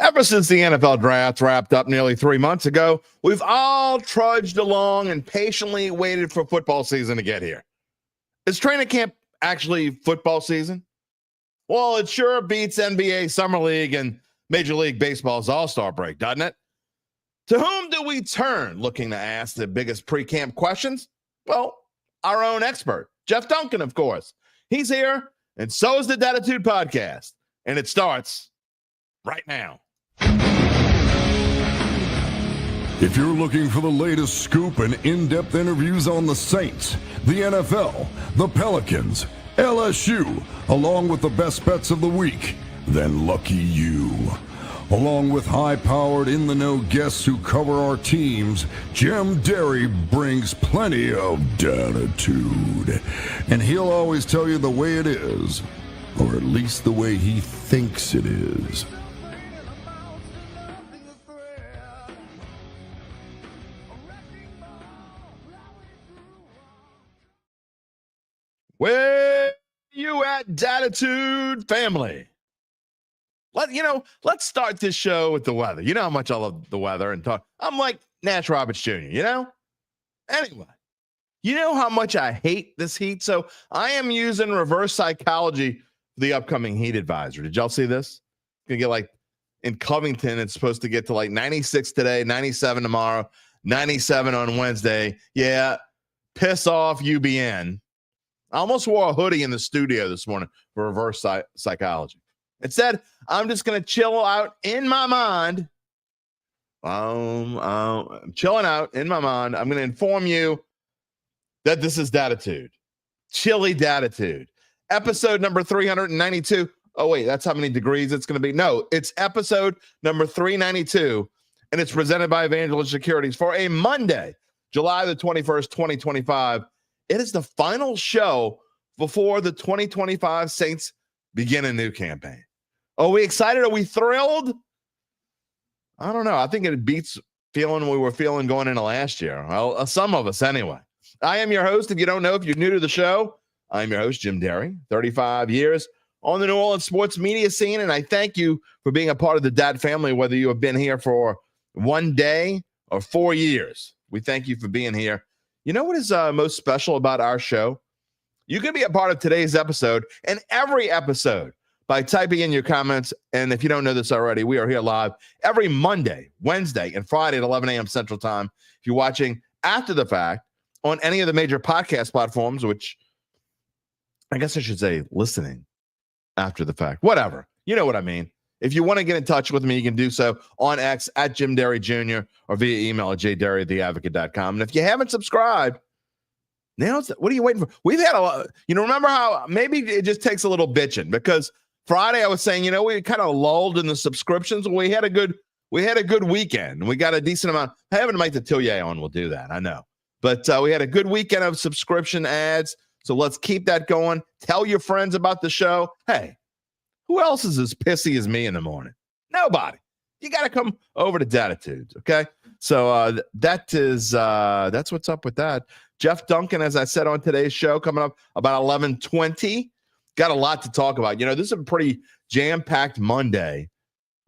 Ever since the NFL draft wrapped up nearly 3 months ago, we've all trudged along and patiently waited for football season to get here. Is training camp actually football season? Well, it sure beats NBA Summer League and Major League Baseball's All-Star break, doesn't it? To whom do we turn looking to ask the biggest pre-camp questions? Well, our own expert, Jeff Duncan, of course. He's here, and so is the Dattitude podcast. And it starts right now. If you're looking for the latest scoop and in-depth interviews on the Saints, the NFL, the Pelicans, LSU, along with the best bets of the week, then lucky you. Along with high-powered, in-the-know guests who cover our teams, Jim Derry brings plenty of Dattitude. And he'll always tell you the way it is, or at least the way he thinks it is. Where you at, Dattitude family? Let's start this show with the weather. You know how much I love the weather and talk. I'm like Nash Roberts Jr., you know? Anyway, you know how much I hate this heat? So I am using reverse psychology for the upcoming heat advisor. Did y'all see this? It's going to get like in Covington, it's supposed to get to like 96 today, 97 tomorrow, 97 on Wednesday. Yeah, piss off UBN. I almost wore a hoodie in the studio this morning for reverse psychology. Instead, I'm just going to chill out in my mind. I'm chilling out in my mind. I'm going to inform you that this is Dattitude. Chilly Dattitude. Episode number 392. Oh, wait, that's how many degrees it's going to be? No, it's episode number 392, and it's presented by Evangeline Securities for a Monday, July the 21st, 2025. It is the final show before the 2025 Saints begin a new campaign. Are we excited? Are we thrilled? I don't know. I think it beats feeling we were feeling going into last year. Well, some of us anyway. I am your host. If you don't know, if you're new to the show, I'm your host, Jim Derry, 35 years on the New Orleans sports media scene, and I thank you for being a part of the Dat family, whether you have been here for 1 day or 4 years. We thank you for being here. You know what is most special about our show? You can be a part of today's episode and every episode by typing in your comments. And if you don't know this already, we are here live every Monday, Wednesday, and Friday at 11 a.m. Central Time. If you're watching after the fact on any of the major podcast platforms, which I guess I should say listening after the fact, whatever. You know what I mean. If you want to get in touch with me, you can do so on X at Jim Derry Jr. or via email at jderry@theadvocate.com. And if you haven't subscribed, now what are you waiting for? We've had a lot. Remember how maybe it just takes a little bitching because Friday I was saying, we kind of lulled in the subscriptions. We had a good weekend. We got a decent amount. Having Mike Metairie on will do that. I know. But we had a good weekend of subscription ads. So let's keep that going. Tell your friends about the show. Hey, who else is as pissy as me in the morning? Nobody. You got to come over to Dattitude, okay? So that's what's up with that. Jeff Duncan, as I said on today's show, coming up about 11:20. Got a lot to talk about. This is a pretty jam-packed Monday.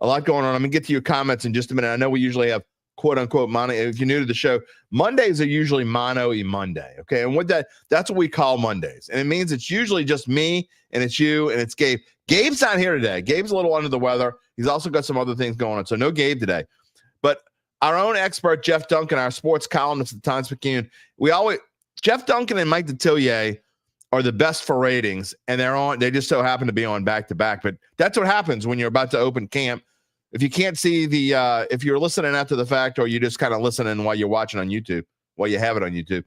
A lot going on. I'm going to get to your comments in just a minute. I know we usually have quote-unquote mono. If you're new to the show, Mondays are usually mono-y Monday, okay? And that's what we call Mondays. And it means it's usually just me, and it's you, and it's Gabe. Gabe's not here today. Gabe's a little under the weather. He's also got some other things going on, so no Gabe today. But our own expert, Jeff Duncan, our sports columnist at the Times-Picayune, Jeff Duncan and Mike Metairie are the best for ratings, and they just so happen to be on back-to-back. But that's what happens when you're about to open camp. If you can't see if you're listening after the fact or you're just kind of listening while you're watching on YouTube, while you have it on YouTube,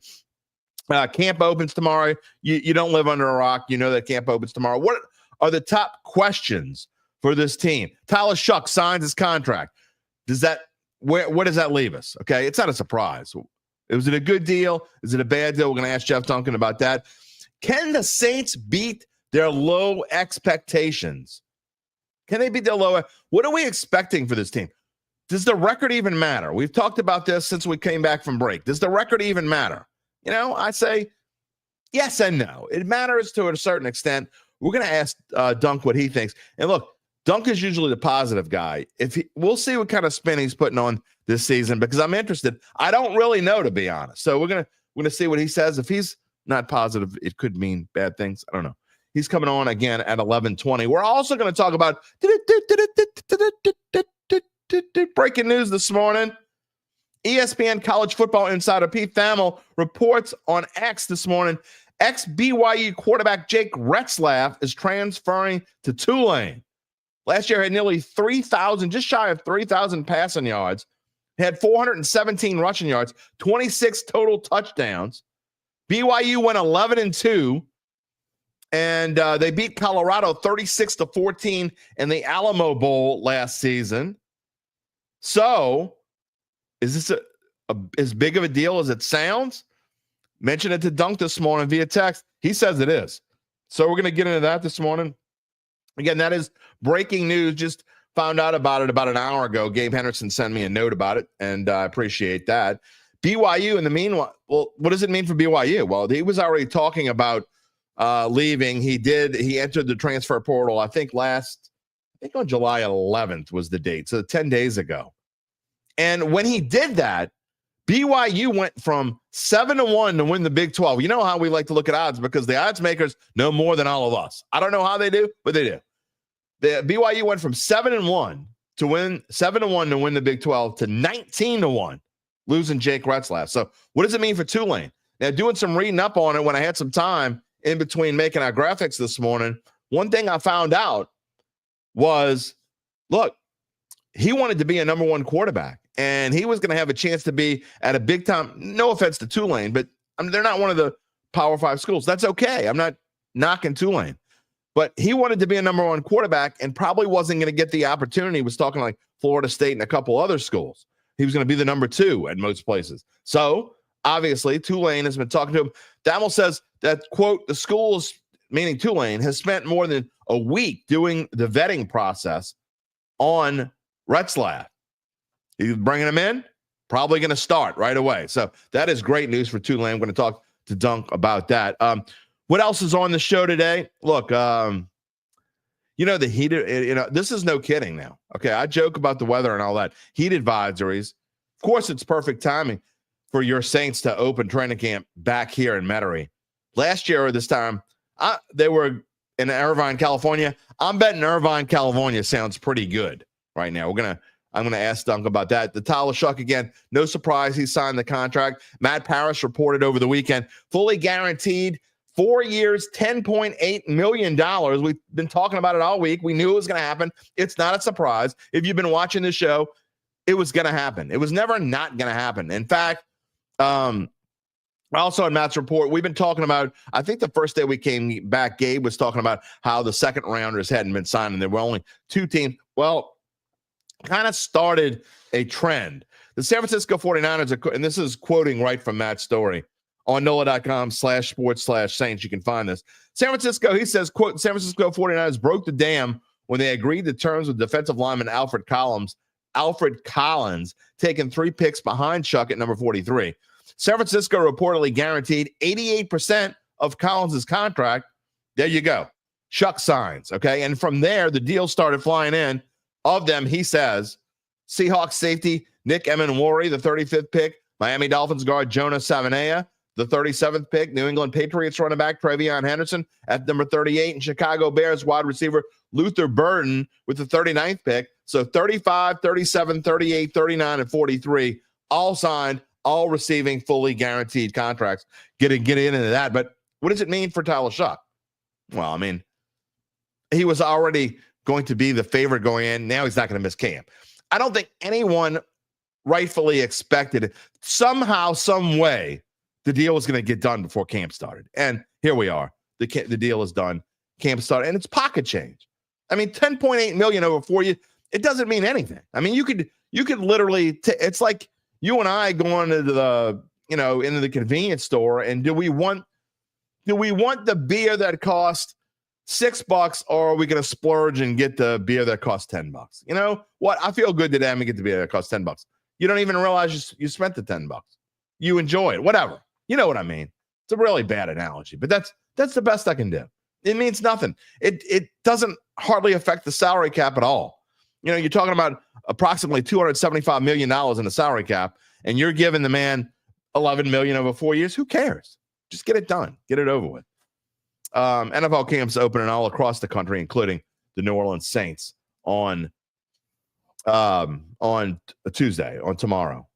camp opens tomorrow. You don't live under a rock. You know that camp opens tomorrow. What are the top questions for this team? Tyler Shuck signs his contract. Where does that leave us? Okay, it's not a surprise. Was it a good deal? Is it a bad deal? We're going to ask Jeff Duncan about that. Can the Saints beat their low expectations? Can they beat their low? What are we expecting for this team? Does the record even matter? We've talked about this since we came back from break. Does the record even matter? I say yes and no. It matters to a certain extent. We're going to ask Dunk what he thinks. And look, Dunk is usually the positive guy. We'll see what kind of spin he's putting on this season because I'm interested. I don't really know, to be honest. So we're gonna see what he says. If he's not positive, it could mean bad things. I don't know. He's coming on again at 11:20. We're also going to talk about breaking news this morning. ESPN college football insider Pete Thamel reports on X this morning. Ex-BYU quarterback Jake Retzlaff is transferring to Tulane. Last year had nearly 3,000, just shy of 3,000 passing yards. Had 417 rushing yards, 26 total touchdowns. BYU went 11-2, and they beat Colorado 36-14 in the Alamo Bowl last season. So, is this as big of a deal as it sounds? Mentioned it to Dunk this morning via text. He says it is. So we're going to get into that this morning. Again, that is breaking news. Just found out about it about an hour ago. Gabe Henderson sent me a note about it, and I appreciate that. BYU, in the meanwhile, well, what does it mean for BYU? Well, he was already talking about leaving. He entered the transfer portal, I think on July 11th was the date, so 10 days ago. And when he did that, BYU went from 7-1 to win the Big 12. You know how we like to look at odds because the odds makers know more than all of us. I don't know how they do, but they do. The BYU went from 7-1 to win the Big 12 to 19-1, losing Jake Retzlaff. So what does it mean for Tulane? Now, doing some reading up on it when I had some time in between making our graphics this morning, one thing I found out was, look, he wanted to be a number one quarterback, and he was going to have a chance to be at a big time. No offense to Tulane, but they're not one of the Power 5 schools. That's okay. I'm not knocking Tulane. But he wanted to be a number one quarterback and probably wasn't going to get the opportunity. He was talking like Florida State and a couple other schools. He was going to be the number 2 at most places. So, obviously, Tulane has been talking to him. Thamel says that, quote, the schools, meaning Tulane, has spent more than a week doing the vetting process on Retzlaff. He's bringing him in, probably going to start right away. So that is great news for Tulane. I'm going to talk to Dunk about that. What else is on the show today? Look, the heat, this is no kidding now. Okay, I joke about the weather and all that. Heat advisories. Of course, it's perfect timing for your Saints to open training camp back here in Metairie. Last year at this time, they were in Irvine, California. I'm betting Irvine, California sounds pretty good right now. I'm gonna ask Dunk about that. The Tyler Shuck again, no surprise, he signed the contract. Matt Parrish reported over the weekend, fully guaranteed, 4 years, $10.8 million. We've been talking about it all week. We knew it was going to happen. It's not a surprise. If you've been watching the show, it was going to happen. It was never not going to happen. In fact, also on Matt's report, we've been talking about, I think the first day we came back, Gabe was talking about how the second rounders hadn't been signed and there were only 2 teams. Well, kind of started a trend. The San Francisco 49ers, and this is quoting right from Matt's story, on NOLA.com/sports/Saints. You can find this. San Francisco, he says, quote, San Francisco 49ers broke the dam when they agreed to terms with defensive lineman Alfred Collins, taking 3 picks behind Shuck at number 43. San Francisco reportedly guaranteed 88% of Collins' contract. There you go. Shuck signs, okay? And from there, the deal started flying in. Of them, he says, Seahawks safety Nick Emenwari, the 35th pick, Miami Dolphins guard Jonah Savanea, the 37th pick, New England Patriots running back Trevion Henderson at number 38, and Chicago Bears wide receiver Luther Burden with the 39th pick. So 35, 37, 38, 39, and 43, all signed, all receiving fully guaranteed contracts. Get into that. But what does it mean for Tyler Shuck? Well, I mean, he was already going to be the favorite going in. Now he's not going to miss camp. I don't think anyone rightfully expected it. Somehow, some way, the deal was going to get done before camp started. And here we are. The deal is done. Camp started. And it's pocket change. I mean, $10.8 million over 4 years, it doesn't mean anything. I mean, you could literally, it's like you and I going to into the convenience store, and do we want the beer that costs $6, or are we going to splurge and get the beer that costs $10? You know what? I feel good today. I'm going to get the beer that costs $10. You don't even realize you spent the $10. You enjoy it, whatever. You know what I mean? It's a really bad analogy, but that's the best I can do. It means nothing. It doesn't hardly affect the salary cap at all. You know, you're talking about approximately $275 million in the salary cap, and you're giving the man $11 million over 4 years. Who cares? Just get it done. Get it over with. NFL camps opening all across the country, including the New Orleans Saints on Tuesday, tomorrow.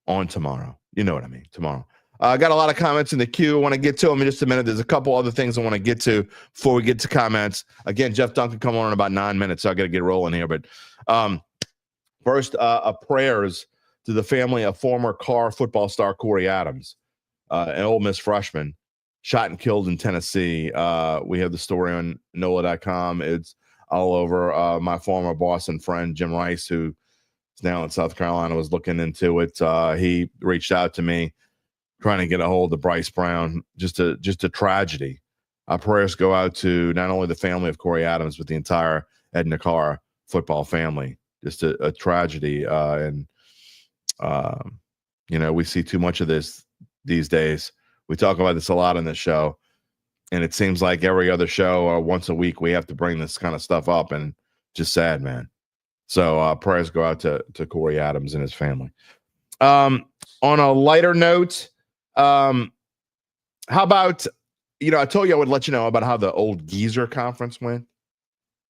You know what I mean, tomorrow. I got a lot of comments in the queue. I want to get to them in just a minute. There's a couple other things I want to get to before we get to comments. Again, Jeff Duncan come on in about 9 minutes, so I got to get rolling here. But first, prayers to the family of former Carr football star Corey Adams, an Ole Miss freshman, shot and killed in Tennessee. We have the story on NOLA.com. It's all over. My former boss and friend, Jim Rice, who is now in South Carolina, was looking into it. He reached out to me trying to get a hold of Bryce Brown. Just a tragedy. Our prayers go out to not only the family of Corey Adams, but the entire Edna Carr football family. Just a tragedy. And we see too much of this these days. We talk about this a lot on this show, and it seems like every other show or once a week we have to bring this kind of stuff up, and just sad, man. So prayers go out to Corey Adams and his family. On a lighter note, how about, I told you I would let you know about how the old geezer conference went.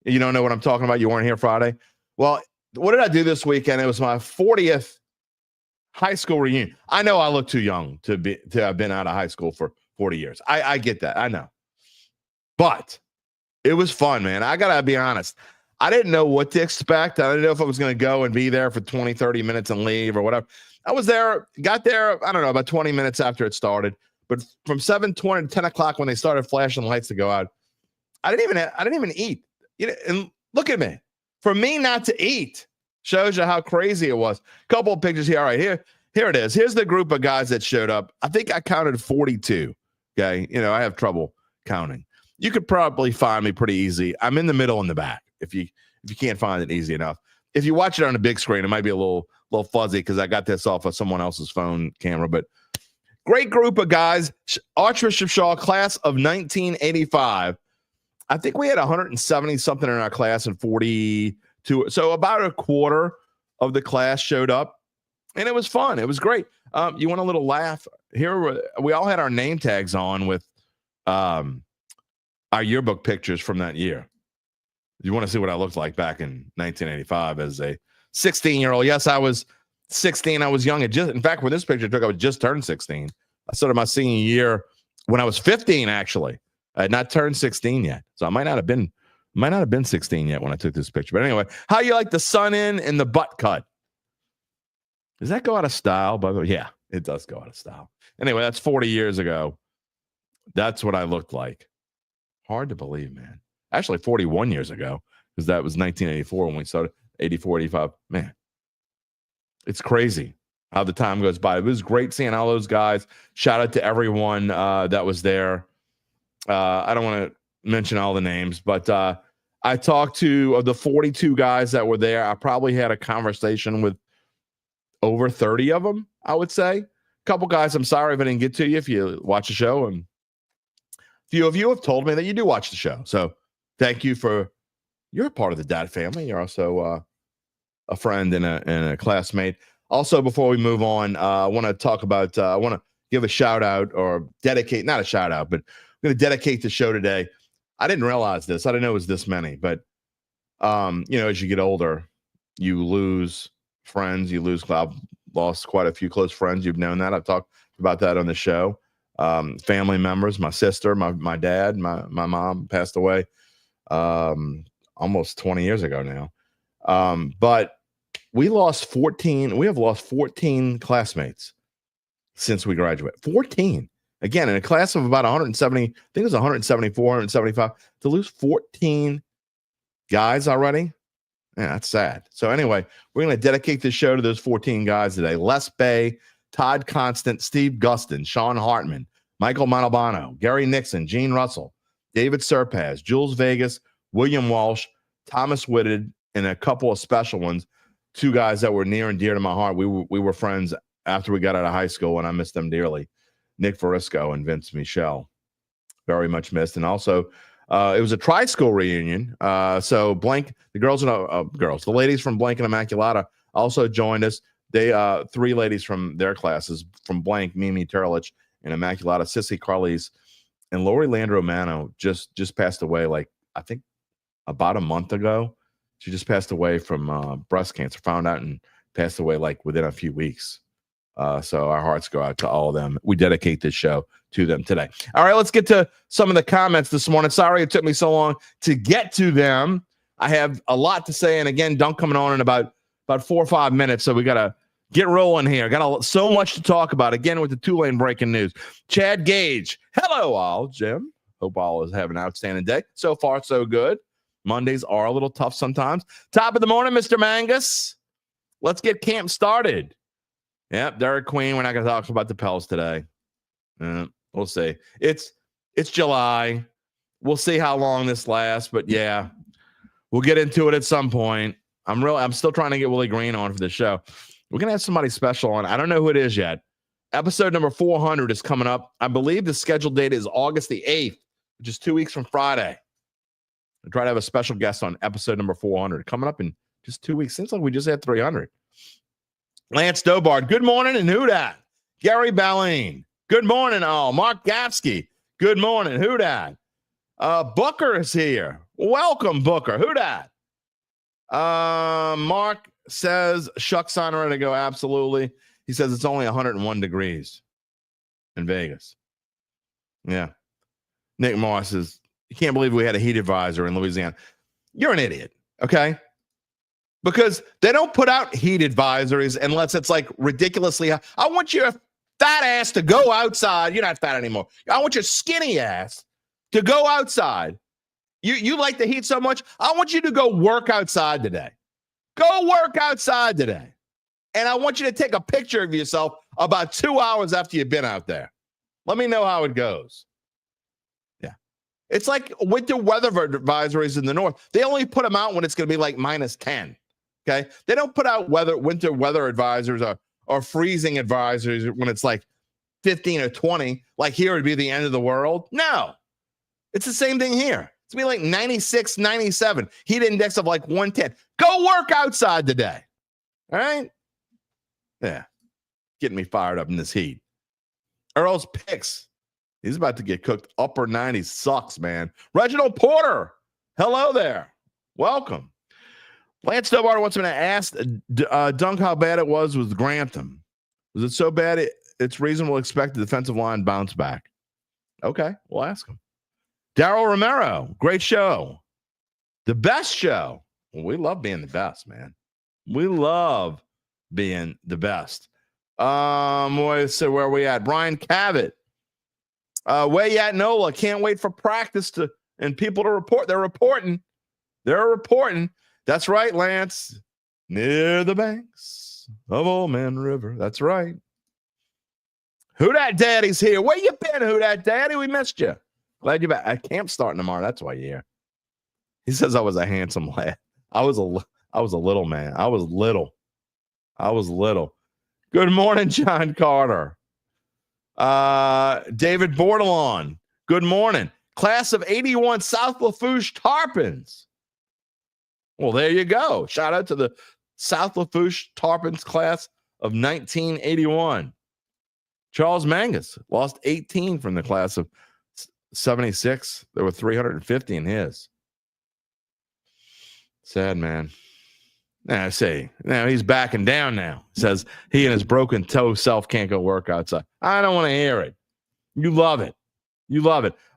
You don't know what I'm talking about? You weren't here Friday? Well, what did I do this weekend? It was my 40th high school reunion. I know I look too young to have been out of high school for 40 years. I get that. I know. But it was fun, man. I got to be honest. I didn't know what to expect. I didn't know if I was going to go and be there for 20, 30 minutes and leave or whatever. I was there, got there, I don't know, about 20 minutes after it started. But from 7:20 to 10 o'clock when they started flashing lights to go out, I didn't even eat. And look at me. For me not to eat shows you how crazy it was. Couple of pictures here. All right, here it is. Here's the group of guys that showed up. I think I counted 42. Okay. I have trouble counting. You could probably find me pretty easy. I'm in the middle in the back if you can't find it easy enough. If you watch it on a big screen, it might be a little fuzzy because I got this off of someone else's phone camera. But great group of guys. Archbishop Shaw, class of 1985. I think we had 170 something in our class and 42. So about a quarter of the class showed up, and it was fun. It was great. You want a little laugh? Here we all had our name tags on with our yearbook pictures from that year. You want to see what I looked like back in 1985 as a 16-year-old? Yes, I was 16. I was young. In fact, when this picture took, I was just turned 16. I started my senior year when I was 15. Actually, I had not turned 16 yet, so I might not have been 16 yet when I took this picture. But anyway, how you like the sun in and the butt cut? Does that go out of style? By the way, yeah, it does go out of style. Anyway, that's 40 years ago. That's what I looked like. Hard to believe, man. Actually, 41 years ago, because that was 1984 when we started. 84, 85. Man, it's crazy how the time goes by. It was great seeing all those guys. Shout out to everyone that was there. I don't want to mention all the names, but I talked to of the 42 guys that were there. I probably had a conversation with over 30 of them, I would say. A couple guys, I'm sorry if I didn't get to you if you watch the show. And a few of you have told me that you do watch the show. So thank you you're a part of the Dad family. You're also a friend and a classmate. Also, before we move on, I want to talk about, I want to give a shout out or dedicate, not a shout out, but I'm going to dedicate the show today. I didn't realize this. I didn't know it was this many, but as you get older, you lose friends, I've lost quite a few close friends. You've known that. I've talked about that on the show. Family members, my sister, my dad, my mom passed away almost 20 years ago now. But we have lost 14 classmates since we graduated. 14. Again, in a class of about 170, I think it was 174, 175, to lose 14 guys already. Yeah, that's sad. So anyway, we're going to dedicate this show to those 14 guys today. Les Bay, Todd Constant, Steve Gustin, Sean Hartman, Michael Montalbano, Gary Nixon, Gene Russell, David Serpaz, Jules Vegas, William Walsh, Thomas Whitted, and a couple of special ones. Two guys that were near and dear to my heart. We were friends after we got out of high school, and I missed them dearly. Nick Verisco and Vince Michel. Very much missed. And also It was a tri-school reunion. So Blank, the ladies from Blank and Immaculata also joined us. They 3 ladies from their classes from Blank, Mimi Turlich and Immaculata, Sissy Carlise, and Lori Landro-Mano just passed away, like I think about a month ago. She just passed away from breast cancer, found out and passed away like within a few weeks. So our hearts go out to all of them. We dedicate this show to them today. All right, let's get to some of the comments this morning. Sorry it took me so long to get to them. I have a lot to say. And again, Dunk coming on in about 4 or 5 minutes. So we got to get rolling here. Got so much to talk about. Again, with the Tulane breaking news. Chad Gage. Hello, all. Jim. Hope all is having an outstanding day. So far, so good. Mondays are a little tough sometimes. Top of the morning, Mr. Mangus. Let's get camp started. Yep, Derek Queen. We're not going to talk about the Pels today. We'll see. It's July. We'll see how long this lasts, but yeah, we'll get into it at some point. I'm still trying to get Willie Green on for the show. We're going to have somebody special on. I don't know who it is yet. Episode number 400 is coming up. I believe the scheduled date is August the 8th, which is 2 weeks from Friday. I'll try to have a special guest on episode number 400 coming up in just 2 weeks. Seems like we just had 300. Lance Dobard, good morning, and who dat? Gary Balleen, good morning, all. Mark Gafsky, good morning, who dat? Booker is here. Welcome, Booker. Who dat? Mark says, shucks on ready to go. Absolutely. He says it's only 101 degrees in Vegas. Yeah. Nick Moss says, you can't believe we had a heat advisor in Louisiana. You're an idiot, okay? Because they don't put out heat advisories unless it's like ridiculously high. I want your fat ass to go outside. You're not fat anymore. I want your skinny ass to go outside. You like the heat so much. I want you to go work outside today. Go work outside today. And I want you to take a picture of yourself about 2 hours after you've been out there. Let me know how it goes. Yeah. It's like winter weather advisories in the north. They only put them out when it's going to be like -10. Okay. They don't put out winter weather advisors or freezing advisors when it's like 15 or 20, like here would be the end of the world. No, it's the same thing here. It's gonna be like 96, 97, heat index of like 110. Go work outside today. All right. Yeah. Getting me fired up in this heat. Earl's picks. He's about to get cooked. Upper 90s sucks, man. Reginald Porter. Hello there. Welcome. Lance Dobart wants me to ask Dunk how bad it was with Grantham. Was it so bad it's reasonable to expect the defensive line bounce back? Okay, we'll ask him. Daryl Romero, great show. The best show. Well, we love being the best, man. We love being the best. So where are we at? Brian Cavett. Way at NOLA. Can't wait for practice and people to report. They're reporting. That's right, Lance. Near the banks of Old Man River. That's right. Who dat daddy's here? Where you been, who dat daddy? We missed you. Glad you're back. At camp starting tomorrow. That's why you're here. He says I was a handsome lad. I was a little man. I was little. Good morning, John Carter. David Bordelon. Good morning. Class of 81 South Lafourche Tarpons. Well, there you go. Shout out to the South Lafourche Tarpons class of 1981. Charles Mangus lost 18 from the class of 76. There were 350 in his. Sad, man. Now, he's backing down now. Says he and his broken toe self can't go work outside. I don't want to hear it. You love it.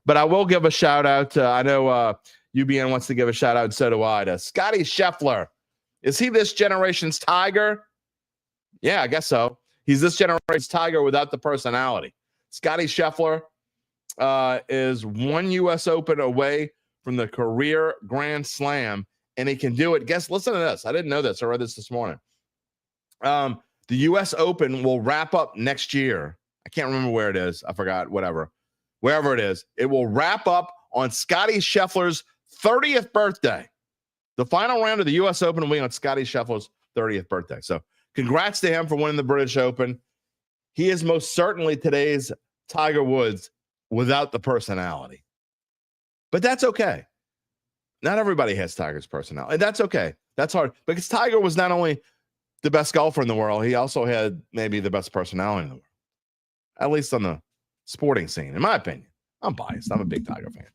But I will give a shout out to, I know UBN wants to give a shout out, and so do I, to Scotty Scheffler. Is he this generation's Tiger? Yeah, I guess so. He's this generation's Tiger without the personality. Scotty Scheffler is one U.S. Open away from the career Grand Slam, and he can do it. Listen to this. I didn't know this. I read this morning. The U.S. Open will wrap up next year. I can't remember where it is. I forgot. Wherever it is. It will wrap up on Scotty Scheffler's 30th birthday. The final round of the U.S. Open will be on Scotty Scheffler's 30th birthday. So congrats to him for winning the British Open. He is most certainly today's Tiger Woods without the personality. But that's okay. Not everybody has Tiger's personality. And that's okay. That's hard because Tiger was not only the best golfer in the world, he also had maybe the best personality in the world, at least on the sporting scene, in my opinion. I'm biased. I'm a big Tiger fan.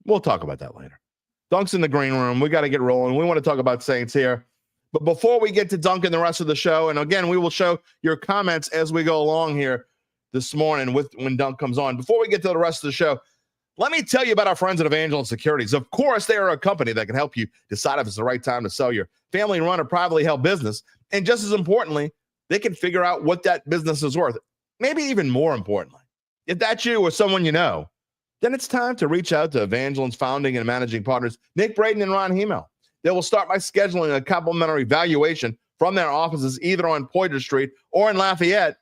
We'll talk about that later. Dunk's in the green room. We got to get rolling. We want to talk about Saints here. But before we get to Dunk and the rest of the show, and again, we will show your comments as we go along here this morning when Dunk comes on. Before we get to the rest of the show, let me tell you about our friends at Evangeline Securities. Of course, they are a company that can help you decide if it's the right time to sell your family-run or privately held business. And just as importantly, they can figure out what that business is worth. Maybe even more importantly, if that's you or someone you know, then it's time to reach out to Evangeline's founding and managing partners, Nick Braden and Ron Hemel. They will start by scheduling a complimentary valuation from their offices either on Poydras Street or in Lafayette.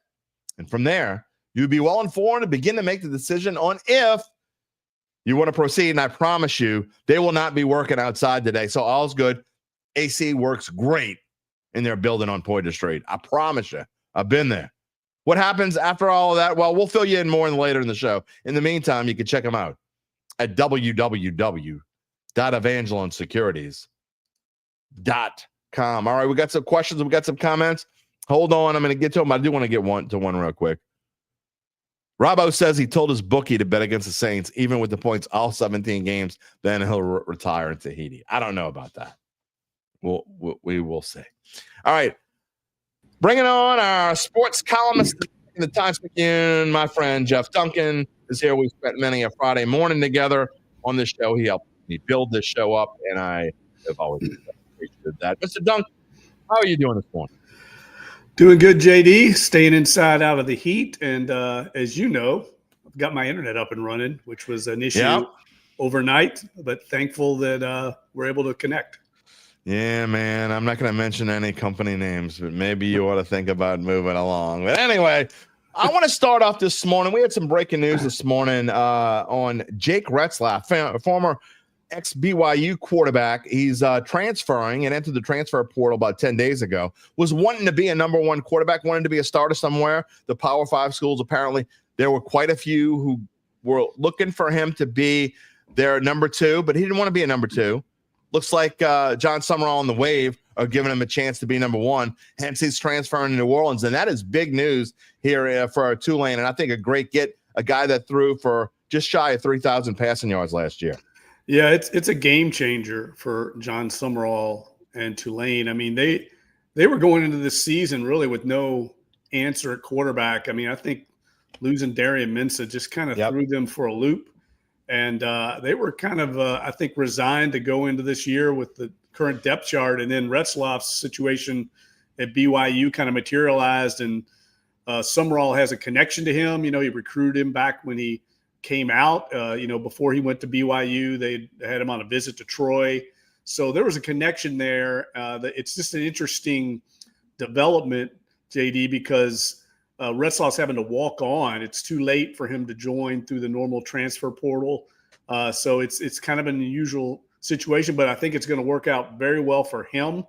And from there, you'll be well informed and begin to make the decision on if you want to proceed. And I promise you, they will not be working outside today. So all's good. AC works great in their building on Poydras Street. I promise you. I've been there. What happens after all of that? Well, we'll fill you in more later in the show. In the meantime, you can check them out at www.evangelinesecurities.com. All right, we got some questions. We got some comments. Hold on. I'm going to get to them. I do want to get to one real quick. Robbo says he told his bookie to bet against the Saints, even with the points all 17 games, then he'll retire in Tahiti. I don't know about that. We will see. All right. Bringing on our sports columnist in the Times-Picayune, my friend Jeff Duncan is here. We spent many a Friday morning together on this show. He helped me build this show up, and I have always appreciated that. Mr. Duncan, how are you doing this morning? Doing good, JD. Staying inside out of the heat. And as you know, I've got my internet up and running, which was an issue overnight, but thankful that we're able to connect. Yeah, man. I'm not going to mention any company names, but maybe you ought to think about moving along. But anyway, I want to start off this morning. We had some breaking news this morning on Jake Retzlaff, former ex-BYU quarterback. He's transferring and entered the transfer portal about 10 days ago. Was wanting to be a number one quarterback, wanted to be a starter somewhere. The Power 5 schools, apparently, there were quite a few who were looking for him to be their number two, but he didn't want to be a number two. Looks like John Summerall and the Wave are giving him a chance to be number one. Hence, he's transferring to New Orleans. And that is big news here for Tulane. And I think a great get, a guy that threw for just shy of 3,000 passing yards last year. Yeah, it's a game changer for John Summerall and Tulane. I mean, they were going into this season really with no answer at quarterback. I mean, I think losing Derry and Mensah just kind of threw them for a loop. And they were kind of, I think, resigned to go into this year with the current depth chart. And then Retzlaff's situation at BYU kind of materialized. And Summerall has a connection to him. You know, he recruited him back when he came out. Before he went to BYU, they had him on a visit to Troy. So there was a connection there. It's just an interesting development, JD, because Retzlaff's having to walk on. It's too late for him to join through the normal transfer portal. So it's kind of an unusual situation, but I think it's going to work out very well for him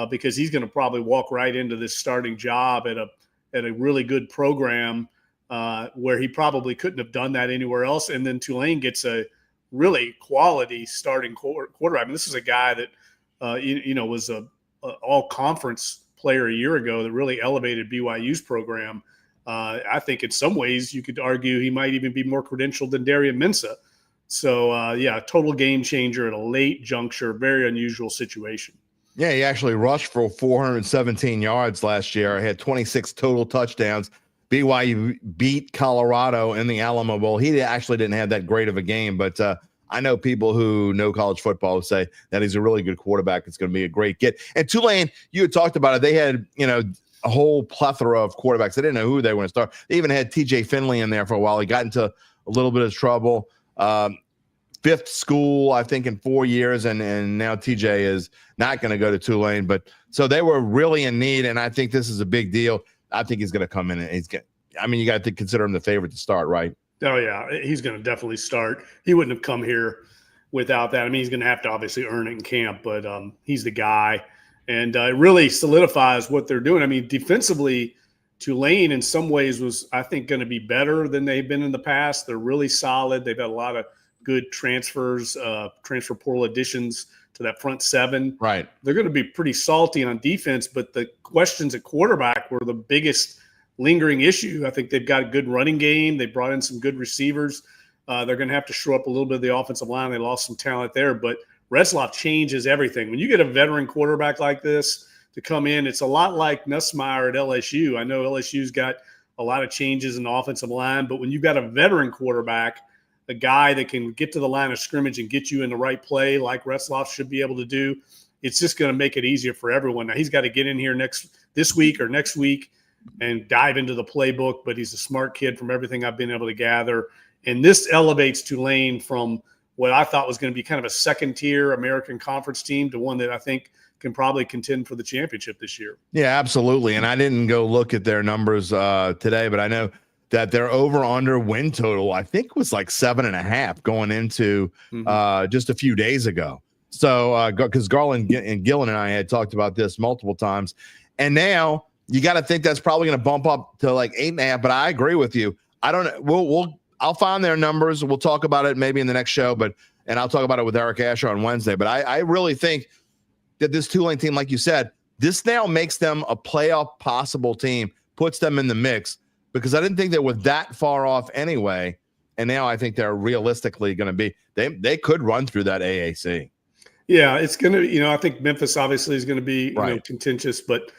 because he's going to probably walk right into this starting job at a really good program where he probably couldn't have done that anywhere else. And then Tulane gets a really quality starting quarterback. I mean, this is a guy that, was a all-conference player a year ago that really elevated BYU's program. I think in some ways you could argue he might even be more credentialed than Derry and Mensah. So, total game changer at a late juncture, very unusual situation. Yeah, he actually rushed for 417 yards last year. He had 26 total touchdowns. BYU beat Colorado in the Alamo Bowl. He actually didn't have that great of a game, but I know people who know college football say that he's a really good quarterback. It's going to be a great get. And Tulane, you had talked about it. They had, a whole plethora of quarterbacks. They didn't know who they were going to start. They even had TJ Finley in there for a while. He got into a little bit of trouble. Fifth school, I think, in 4 years, and now TJ is not going to go to Tulane. But so they were really in need, and I think this is a big deal. I think he's going to come in and you got to consider him the favorite to start, right? Oh, yeah. He's going to definitely start. He wouldn't have come here without that. I mean, he's going to have to obviously earn it in camp, but he's the guy. And it really solidifies what they're doing. I mean, defensively, Tulane in some ways was, I think, going to be better than they've been in the past. They're really solid. They've had a lot of good transfers, transfer portal additions to that front seven. Right. They're going to be pretty salty on defense, but the questions at quarterback were the biggest lingering issue. I think they've got a good running game. They brought in some good receivers. They're going to have to shore up a little bit of the offensive line. They lost some talent there, but Retzlaff changes everything. When you get a veteran quarterback like this to come in, it's a lot like Nussmeier at LSU. I know LSU's got a lot of changes in the offensive line, but when you've got a veteran quarterback, a guy that can get to the line of scrimmage and get you in the right play like Retzlaff should be able to do, it's just going to make it easier for everyone. Now, he's got to get in here this week or next week and dive into the playbook, but he's a smart kid from everything I've been able to gather. And this elevates Tulane from what I thought was going to be kind of a second-tier American Conference team to one that I think can probably contend for the championship this year. Yeah, absolutely. And I didn't go look at their numbers today, but I know that their over-under win total, I think, was like 7.5 going into just a few days ago. So because Garland and Gillen and I had talked about this multiple times. And now you got to think that's probably going to bump up to like 8.5. But I agree with you. I don't know. I'll find their numbers. We'll talk about it maybe in the next show, and I'll talk about it with Eric Asher on Wednesday. But I really think that this Tulane team, like you said, this now makes them a playoff possible team, puts them in the mix, because I didn't think they were that far off anyway. And now I think they're realistically going to be, they could run through that AAC. Yeah, it's going to, I think Memphis obviously is going to be contentious, but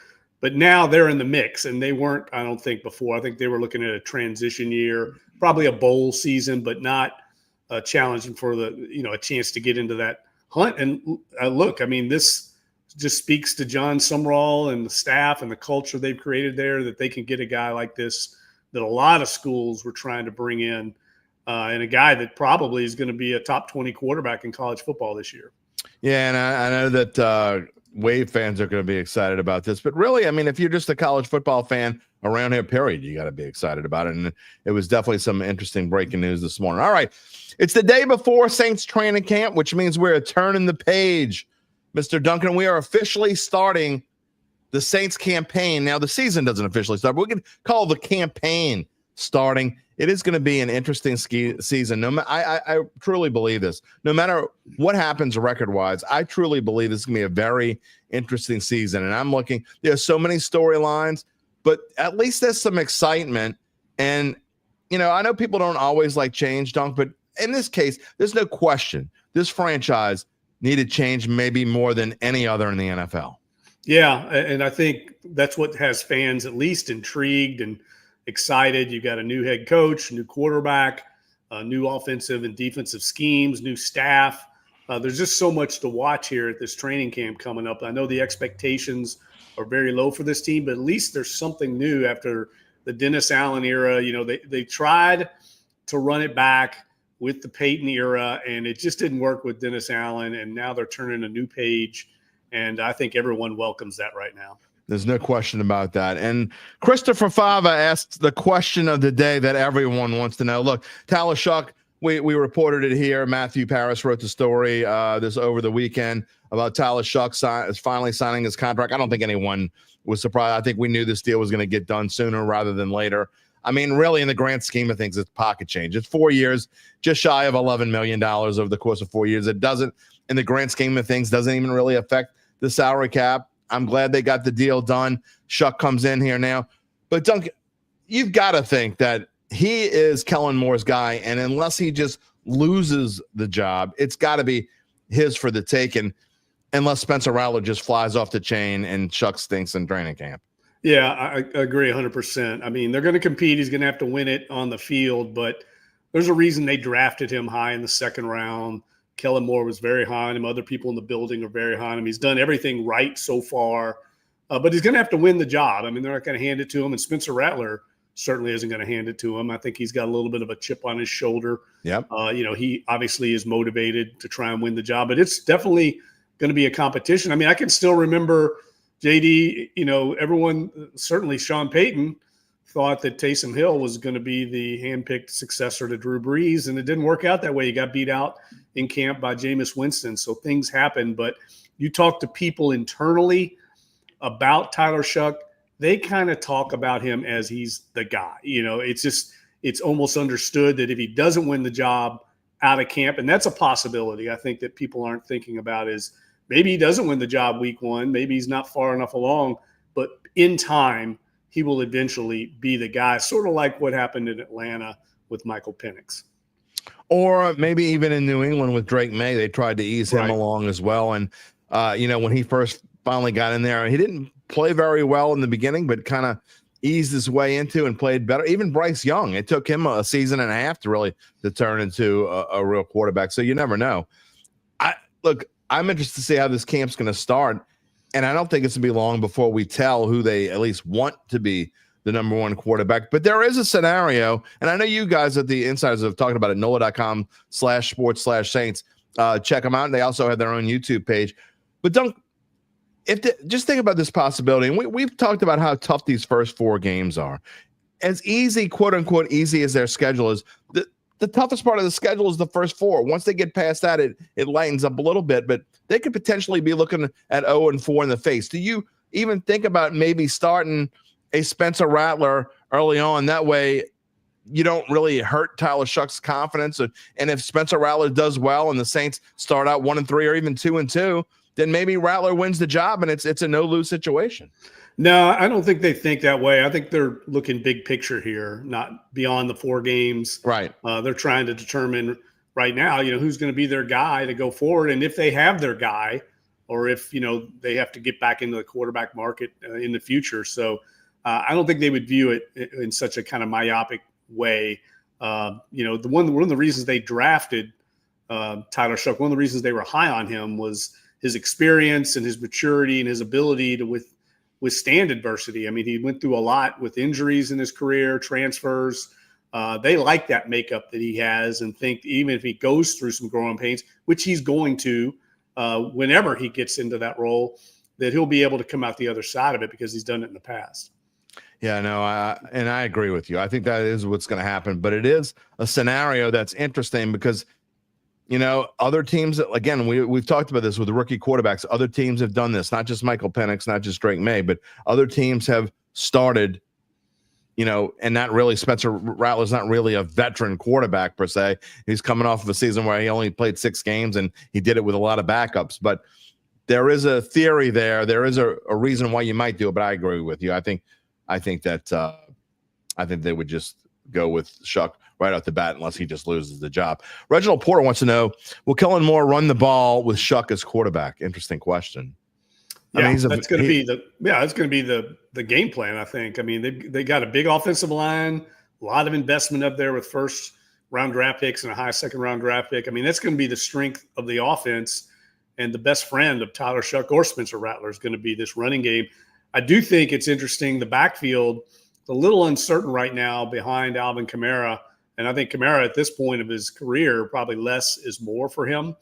now they're in the mix, and they weren't, I don't think, before. I think they were looking at a transition year, probably a bowl season, but not challenging for a chance to get into that hunt. And look, I mean, this just speaks to John Sumrall and the staff and the culture they've created there, that they can get a guy like this that a lot of schools were trying to bring in, and a guy that probably is going to be a top 20 quarterback in college football this year. Yeah, and I know that Wave fans are going to be excited about this, but really, I mean, if you're just a college football fan around here, period, you got to be excited about it. And it was definitely some interesting breaking news this morning. All right, it's the day before Saints training camp, which means we're turning the page. Mr. Duncan, we are officially starting the Saints campaign. Now, the season doesn't officially start, but we can call the campaign starting. It is going to be an interesting season. I truly believe this. No matter what happens record-wise, I truly believe this is going to be a very interesting season. And I'm looking, there's so many storylines, but at least there's some excitement. And, I know people don't always like change, Dunk, but in this case, there's no question this franchise needed change maybe more than any other in the NFL. Yeah, and I think that's what has fans at least intrigued and excited. You got a new head coach, new quarterback, new offensive and defensive schemes, new staff. There's just so much to watch here at this training camp coming up. I know the expectations are very low for this team, but at least there's something new after the Dennis Allen era. They tried to run it back with the Peyton era, and it just didn't work with Dennis Allen, and now they're turning a new page, and I think everyone welcomes that right now. There's no question about that. And Christopher Fava asked the question of the day that everyone wants to know. Look, Tyler Shuck, we reported it here. Matthew Paris wrote the story this over the weekend about Tyler Shuck finally signing his contract. I don't think anyone was surprised. I think we knew this deal was going to get done sooner rather than later. I mean, really, in the grand scheme of things, it's pocket change. It's 4 years, just shy of $11 million over the course of 4 years. It doesn't, in the grand scheme of things, doesn't even really affect the salary cap. I'm glad they got the deal done. Shuck comes in here now. But, Duncan, you've got to think that he is Kellen Moore's guy, and unless he just loses the job, it's got to be his for the taking, unless Spencer Rattler just flies off the chain and Shuck stinks in training camp. Yeah, I agree 100%. I mean, they're going to compete. He's going to have to win it on the field, but there's a reason they drafted him high in the second round. Kellen Moore was very high on him. Other people in the building are very high on him. He's done everything right so far, but he's going to have to win the job. I mean, they're not going to hand it to him, and Spencer Rattler certainly isn't going to hand it to him. I think he's got a little bit of a chip on his shoulder. Yep. He obviously is motivated to try and win the job, but it's definitely going to be a competition. I mean, I can still remember JD, everyone, certainly Sean Payton, thought that Taysom Hill was going to be the handpicked successor to Drew Brees, and it didn't work out that way. He got beat out in camp by Jameis Winston, so things happen. But you talk to people internally about Tyler Shuck, they kind of talk about him as he's the guy. It's almost understood that if he doesn't win the job, out of camp. And that's a possibility I think that people aren't thinking about is maybe he doesn't win the job week 1. Maybe he's not far enough along, but in time, he will eventually be the guy, sort of like what happened in Atlanta with Michael Penix. Or maybe even in New England with Drake May, they tried to ease him along as well. And, when he first finally got in there, he didn't play very well in the beginning, but kind of eased his way into and played better. Even Bryce Young, it took him a season and a half to turn into a real quarterback. So you never know. I'm interested to see how this camp's going to start. And I don't think it's going to be long before we tell who they at least want to be the number 1 quarterback. But there is a scenario, and I know you guys at the Insiders have talked about it, NOLA.com/sports/Saints. Check them out. And they also have their own YouTube page. But just think about this possibility. And we've talked about how tough these first 4 games are. As easy, quote unquote, easy as their schedule is, the toughest part of the schedule is the first 4. Once they get past that, it lightens up a little bit, but they could potentially be looking at 0-4 in the face. Do you even think about maybe starting a Spencer Rattler early on? That way you don't really hurt Tyler Shuck's confidence. And if Spencer Rattler does well and the Saints start out 1-3 or even 2-2, then maybe Rattler wins the job and it's a no-lose situation. No, I don't think they think that way. I think they're looking big picture here, not beyond the 4 games. Right. They're trying to determine right now, who's going to be their guy to go forward. And if they have their guy, or if, they have to get back into the quarterback market in the future. So I don't think they would view it in such a kind of myopic way. One of the reasons they drafted Tyler Shuck, one of the reasons they were high on him was his experience and his maturity and his ability to withstand adversity. I mean, he went through a lot with injuries in his career, transfers. They like that makeup that he has and think even if he goes through some growing pains, which he's going to whenever he gets into that role, that he'll be able to come out the other side of it because he's done it in the past. Yeah, no, and I agree with you. I think that is what's going to happen. But it is a scenario that's interesting because, other teams, again, we've talked about this with the rookie quarterbacks. Other teams have done this, not just Michael Penix, not just Drake May, but other teams have started, and not really Spencer Rattler's not really a veteran quarterback per se. He's coming off of a season where he only played 6 games and he did it with a lot of backups. But there is a theory there. There is a reason why you might do it, but I agree with you. I think that I think they would just go with Shuck right off the bat unless he just loses the job. Reginald Porter wants to know, will Kellen Moore run the ball with Shuck as quarterback? Interesting question. Yeah, that's going to be the game plan, I think. I mean, they got a big offensive line, a lot of investment up there with first-round draft picks and a high second-round draft pick. I mean, that's going to be the strength of the offense, and the best friend of Tyler Shuck or Spencer Rattler is going to be this running game. I do think it's interesting. The backfield, a little uncertain right now behind Alvin Kamara. And I think Kamara at this point of his career, probably less is more for him.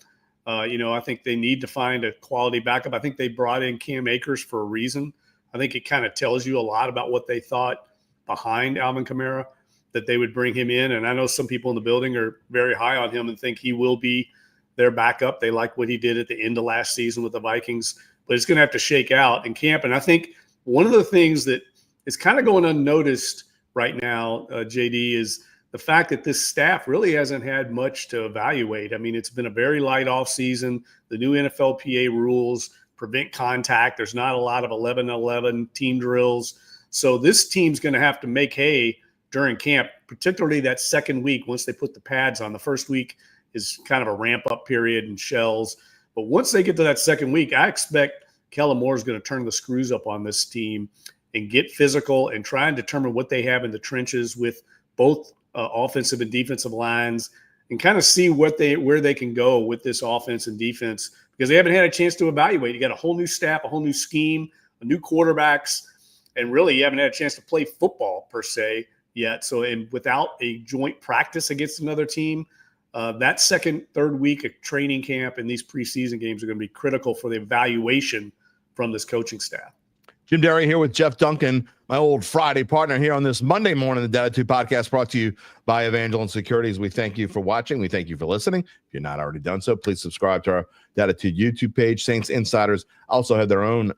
I think they need to find a quality backup. I think they brought in Cam Akers for a reason. I think it kind of tells you a lot about what they thought behind Alvin Kamara, that they would bring him in. And I know some people in the building are very high on him and think he will be their backup. They like what he did at the end of last season with the Vikings. But it's going to have to shake out in camp. And I think one of the things that is kind of going unnoticed right now, JD, is the fact that this staff really hasn't had much to evaluate. I mean, it's been a very light off season. The new NFLPA rules prevent contact. There's not a lot of 11-11 team drills. So this team's going to have to make hay during camp, particularly that second week once they put the pads on. The first week is kind of a ramp-up period and shells. But once they get to that second week, I expect Kellen Moore is going to turn the screws up on this team and get physical and try and determine what they have in the trenches with both offensive and defensive lines and kind of see where they can go with this offense and defense because they haven't had a chance to evaluate. You got a whole new staff, a whole new scheme, a new quarterbacks, and really you haven't had a chance to play football per se yet. So, and without a joint practice against another team, that second, third week of training camp and these preseason games are going to be critical for the evaluation from this coaching staff. Jim Derry here with Jeff Duncan, my old Friday partner here on this Monday morning, the Dattitude podcast brought to you by Evangeline Securities. We thank you for watching. We thank you for listening. If you're not already done so, please subscribe to our Dattitude YouTube page. Saints Insiders also have their own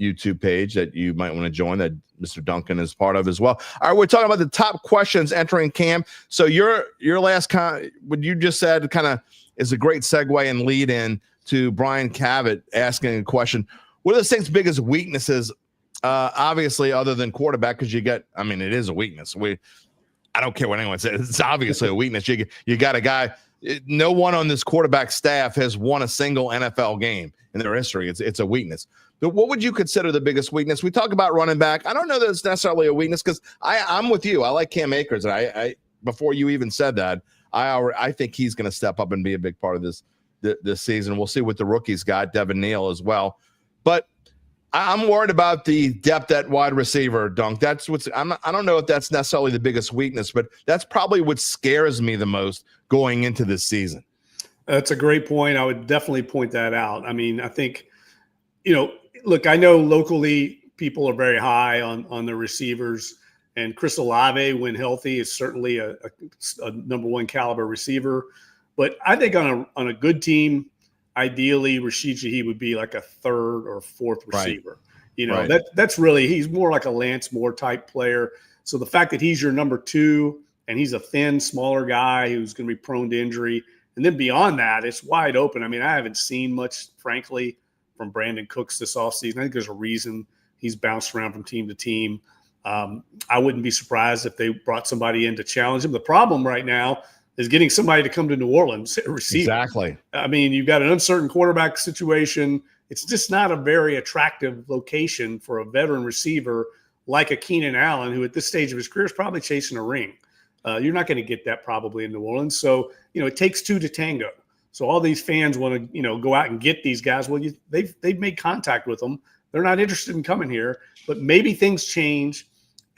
YouTube page that you might want to join that Mr. Duncan is part of as well. All right, we're talking about the top questions entering camp. So your last what you just said kind of is a great segue and lead in to Brian Cavett asking a question. What are the Saints' biggest weaknesses? Obviously, other than quarterback, because it is a weakness. I don't care what anyone says. It's obviously a weakness. You got a guy. No one on this quarterback staff has won a single NFL game in their history. It's a weakness. But what would you consider the biggest weakness? We talk about running back. I don't know that it's necessarily a weakness because I'm with you. I like Cam Akers. And I before you even said that, I think he's going to step up and be a big part of this season. We'll see what the rookies got, Devin Neal as well. But I'm worried about the depth at wide receiver, Dunk. I don't know if that's necessarily the biggest weakness, but that's probably what scares me the most going into this season. That's a great point. I would definitely point that out. I mean, I think, look, I know locally people are very high on the receivers, and Chris Olave, when healthy, is certainly a number one caliber receiver. But I think on a good team, ideally, Rashid Shaheed would be like a third or fourth receiver. Right. That's really, he's more like a Lance Moore type player. So the fact that he's your number two and he's a thin, smaller guy who's going to be prone to injury, and then beyond that, it's wide open. I mean, I haven't seen much, frankly, from Brandon Cooks this offseason. I think there's a reason he's bounced around from team to team. I wouldn't be surprised if they brought somebody in to challenge him. The problem right now is getting somebody to come to New Orleans at receiver. Exactly. I mean, you've got an uncertain quarterback situation. It's just not a very attractive location for a veteran receiver like a Keenan Allen, who at this stage of his career is probably chasing a ring. You're not going to get that probably in New Orleans. So, it takes two to tango. So all these fans want to, go out and get these guys. Well, they've made contact with them. They're not interested in coming here, but maybe things change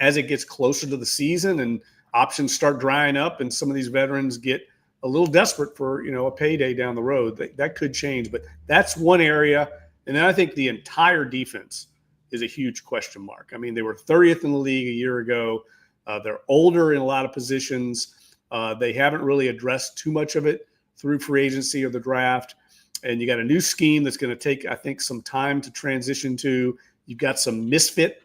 as it gets closer to the season and options start drying up and some of these veterans get a little desperate for, a payday down the road. That could change, but that's one area. And then I think the entire defense is a huge question mark. I mean, they were 30th in the league a year ago. They're older in a lot of positions. They haven't really addressed too much of it through free agency or the draft. And you got a new scheme that's going to take, I think, some time to transition to. You've got some misfit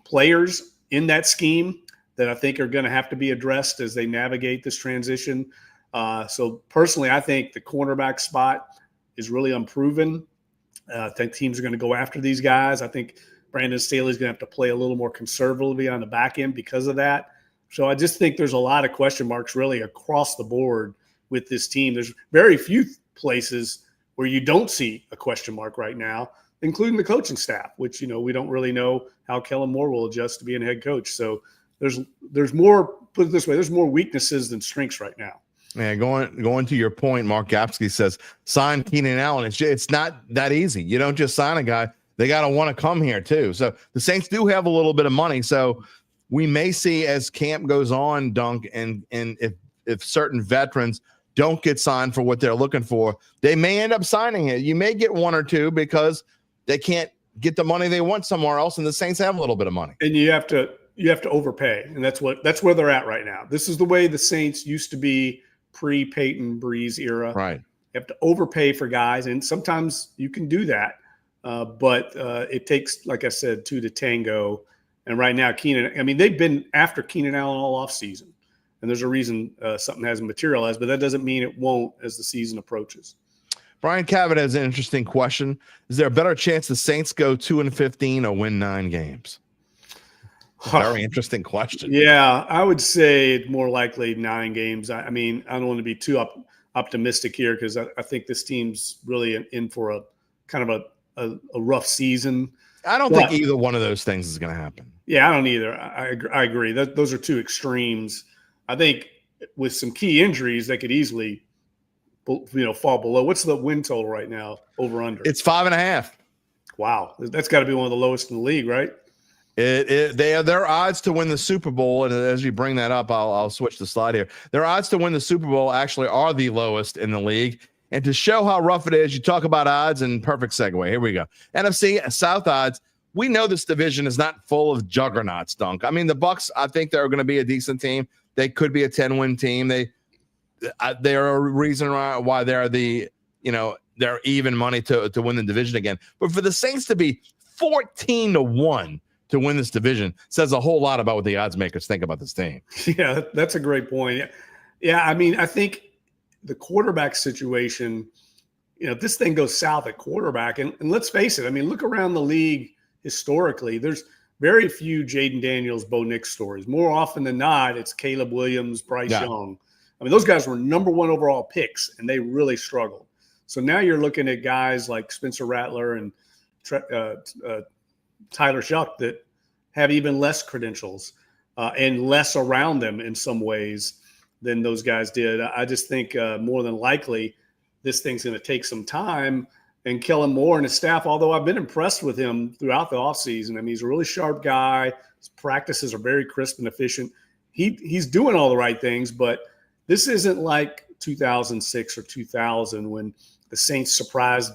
players in that scheme that I think are going to have to be addressed as they navigate this transition. So personally, I think the cornerback spot is really unproven. I think teams are going to go after these guys. I think Brandon Staley's going to have to play a little more conservatively on the back end because of that. So I just think there's a lot of question marks really across the board with this team. There's very few places where you don't see a question mark right now, including the coaching staff, which, we don't really know how Kellen Moore will adjust to being a head coach. So there's more, put it this way, there's more weaknesses than strengths right now. Yeah, going to your point, Mark Gapsky says, sign Keenan Allen. It's not that easy. You don't just sign a guy. They got to want to come here too. So the Saints do have a little bit of money. So we may see as camp goes on, Dunk, and if certain veterans don't get signed for what they're looking for, they may end up signing it. You may get one or two because they can't get the money they want somewhere else, and the Saints have a little bit of money. And you have to overpay, and that's where they're at right now. This is the way the Saints used to be pre-Peyton Breeze era. Right. You have to overpay for guys, and sometimes you can do that, but it takes, like I said, two to tango. And right now, they've been after Keenan Allen all offseason, and there's a reason something hasn't materialized, but that doesn't mean it won't as the season approaches. Brian Cavett has an interesting question. Is there a better chance the Saints go 2-15 or win 9 games? Very interesting question. Yeah, I would say more likely 9 games. I don't want to be too optimistic here because I think this team's really in for a kind of a rough season. I don't think either one of those things is going to happen. Yeah, I don't either. I agree. Those are two extremes. I think with some key injuries, they could easily fall below. What's the win total right now, over under? It's 5.5. Wow. That's got to be one of the lowest in the league, right? Their odds to win the Super Bowl, and as you bring that up, I'll switch the slide here. Their odds to win the Super Bowl actually are the lowest in the league. And to show how rough it is, you talk about odds, and perfect segue. Here we go. NFC South odds. We know this division is not full of juggernauts, Dunk. I mean, the Bucs, I think they're going to be a decent team. They could be a 10-win team. They're a reason why they're they're even money to win the division again. But for the Saints to be 14-1 to win this division. Says a whole lot about what the odds makers think about this team. Yeah, that's a great point. Yeah, I mean, I think the quarterback situation, if this thing goes south at quarterback, and let's face it, I mean, look around the league historically, there's very few Jaden Daniels, Bo Nix stories. More often than not, it's Caleb Williams, Bryce Young. I mean, those guys were number one overall picks, and they really struggled. So now you're looking at guys like Spencer Rattler and Tyler Shuck that have even less credentials and less around them in some ways than those guys did. I just think more than likely this thing's going to take some time. And Kellen Moore and his staff, although I've been impressed with him throughout the offseason, I mean, he's a really sharp guy. His practices are very crisp and efficient. He's doing all the right things, but this isn't like 2006 or 2000 when the Saints surprised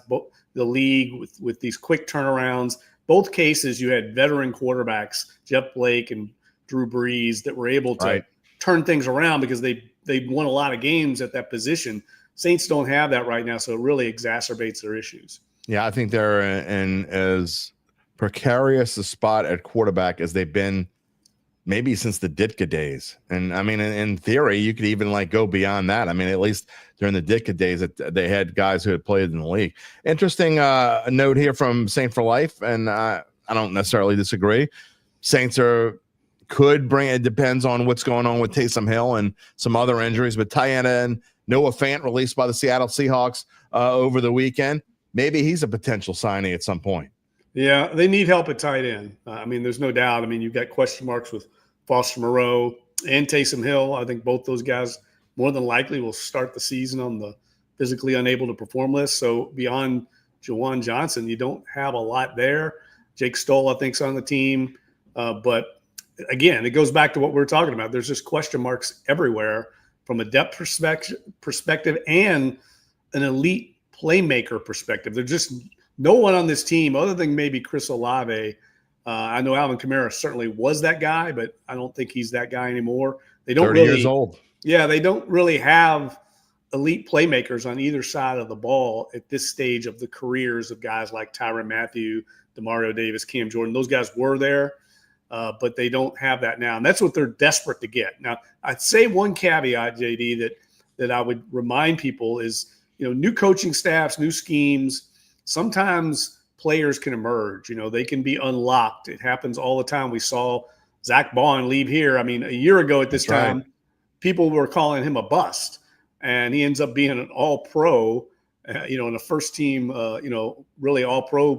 the league with these quick turnarounds. Both cases, you had veteran quarterbacks, Jeff Blake and Drew Brees, that were able to turn things around because they won a lot of games at that position. Saints don't have that right now, so it really exacerbates their issues. Yeah, I think they're in as precarious a spot at quarterback as they've been maybe since the Ditka days. And I mean, in theory, you could even go beyond that. I mean, at least during the Ditka days, that they had guys who had played in the league. Interesting note here from Saint for Life, and I don't necessarily disagree. Saints could bring it. Depends on what's going on with Taysom Hill and some other injuries, but tight end Noah Fant released by the Seattle Seahawks over the weekend. Maybe he's a potential signing at some point. Yeah, they need help at tight end. I mean, there's no doubt. I mean, you've got question marks with Foster Moreau and Taysom Hill. I think both those guys more than likely will start the season on the physically unable to perform list. So beyond Jawan Johnson, you don't have a lot there. Jake Stoll, I think, is on the team. But again, it goes back to what we were talking about. There's just question marks everywhere from a depth perspective and an elite playmaker perspective. There's just no one on this team other than maybe Chris Olave. I know Alvin Kamara certainly was that guy, but I don't think he's that guy anymore. They don't 30 years old. Yeah, they don't really have elite playmakers on either side of the ball at this stage of the careers of guys like Tyrann Mathieu, Demario Davis, Cam Jordan. Those guys were there. But they don't have that now. And that's what they're desperate to get. Now, I'd say one caveat, JD, that I would remind people is, new coaching staffs, new schemes, sometimes players can emerge. They can be unlocked. It happens all the time. We saw Zach Bond leave here. I mean, a year ago at this time, people were calling him a bust. And he ends up being an all-pro, in a first team, really all-pro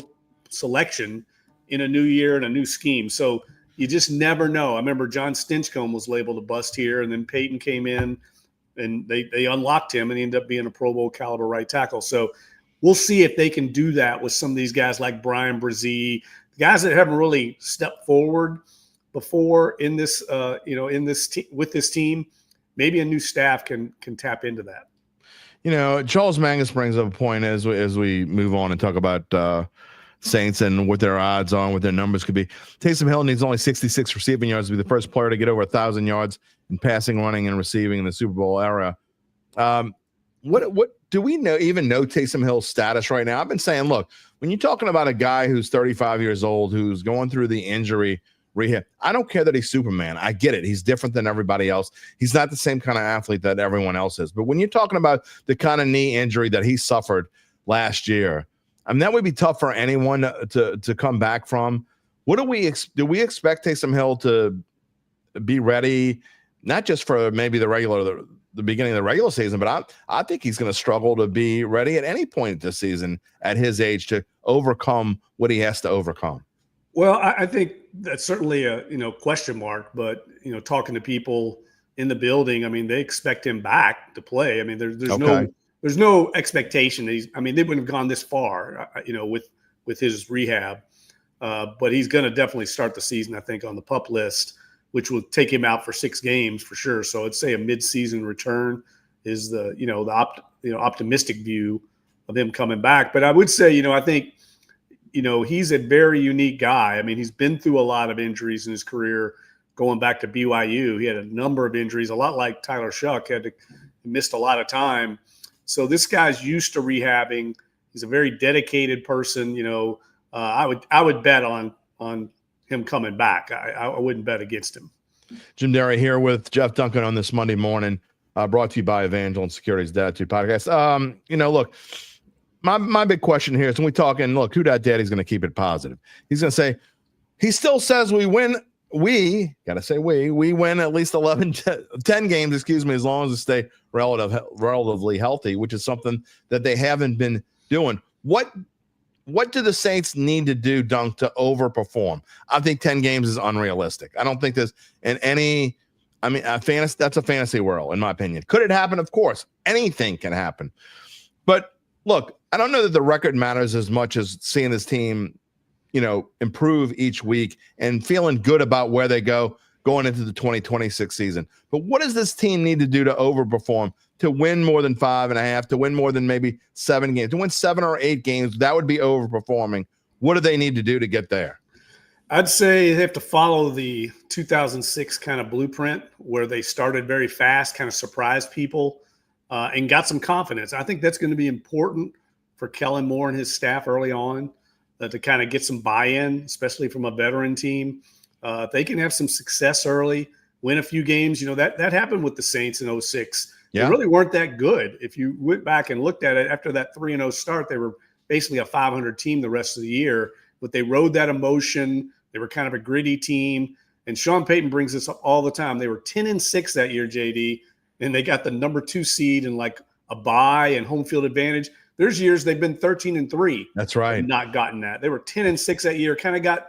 selection in a new year and a new scheme. So you just never know. I remember John Stinchcomb was labeled a bust here, and then Peyton came in, and they unlocked him, and he ended up being a Pro Bowl caliber right tackle. So we'll see if they can do that with some of these guys like Brian Brzee, guys that haven't really stepped forward before in this, with this team. Maybe a new staff can tap into that. Charles Mangus brings up a point as we move on and talk about Saints and what their odds are and what their numbers could be. Taysom Hill needs only 66 receiving yards to be the first player to get over 1,000 yards in passing, running, and receiving in the Super Bowl era. What do we even know Taysom Hill's status right now? I've been saying, look, when you're talking about a guy who's 35 years old, who's going through the injury rehab, I don't care that he's Superman. I get it. He's different than everybody else. He's not the same kind of athlete that everyone else is. But when you're talking about the kind of knee injury that he suffered last year, I mean, that would be tough for anyone to come back from. What do we expect Taysom Hill to be ready, not just for maybe the beginning of the regular season, but I think he's going to struggle to be ready at any point this season at his age to overcome what he has to overcome. Well, I think that's certainly a question mark, but talking to people in the building, I mean, they expect him back to play. I mean, there's no expectation. They wouldn't have gone this far, with his rehab. But he's going to definitely start the season, I think, on the PUP list, which will take him out for 6 games for sure. So I'd say a mid-season return is the optimistic view of him coming back. But I would say, I think, he's a very unique guy. I mean, he's been through a lot of injuries in his career going back to BYU. He had a number of injuries, a lot like Tyler Shuck, missed a lot of time. So this guy's used to rehabbing. He's a very dedicated person, I would bet on him coming back. I wouldn't bet against him. Jim Derry here with Jeff Duncan on this Monday morning, brought to you by Evangeline Securities Dattitude podcast. Look, my big question here is when we talk, and look, who that daddy's going to keep it positive. He's going to say, he still says we win. We win at least 10 games, as long as they stay relatively healthy, which is something that they haven't been doing. What do the Saints need to do, Dunk, to overperform? I think 10 games is unrealistic. I don't think there's that's a fantasy world, in my opinion. Could it happen? Of course. Anything can happen. But look, I don't know that the record matters as much as seeing this team, improve each week and feeling good about where they go going into the 2026 season. But what does this team need to do to overperform, to win more than 5.5, to win more than maybe 7 games, to win 7 or 8 games? That would be overperforming. What do they need to do to get there? I'd say they have to follow the 2006 kind of blueprint where they started very fast, kind of surprised people, and got some confidence. I think that's going to be important for Kellen Moore and his staff early on to kind of get some buy-in, especially from a veteran team. If they can have some success early, win a few games, that happened with the Saints in 2006. Yeah. They really weren't that good. If you went back and looked at it after that 3-0 start, they were basically a 500 team the rest of the year, but they rode that emotion. They were kind of a gritty team. And Sean Payton brings this up all the time. They were 10-6 that year, JD, and they got the number 2 seed and like a bye and home field advantage. There's years they've been 13-3. That's right. And not gotten that. They were 10-6 that year,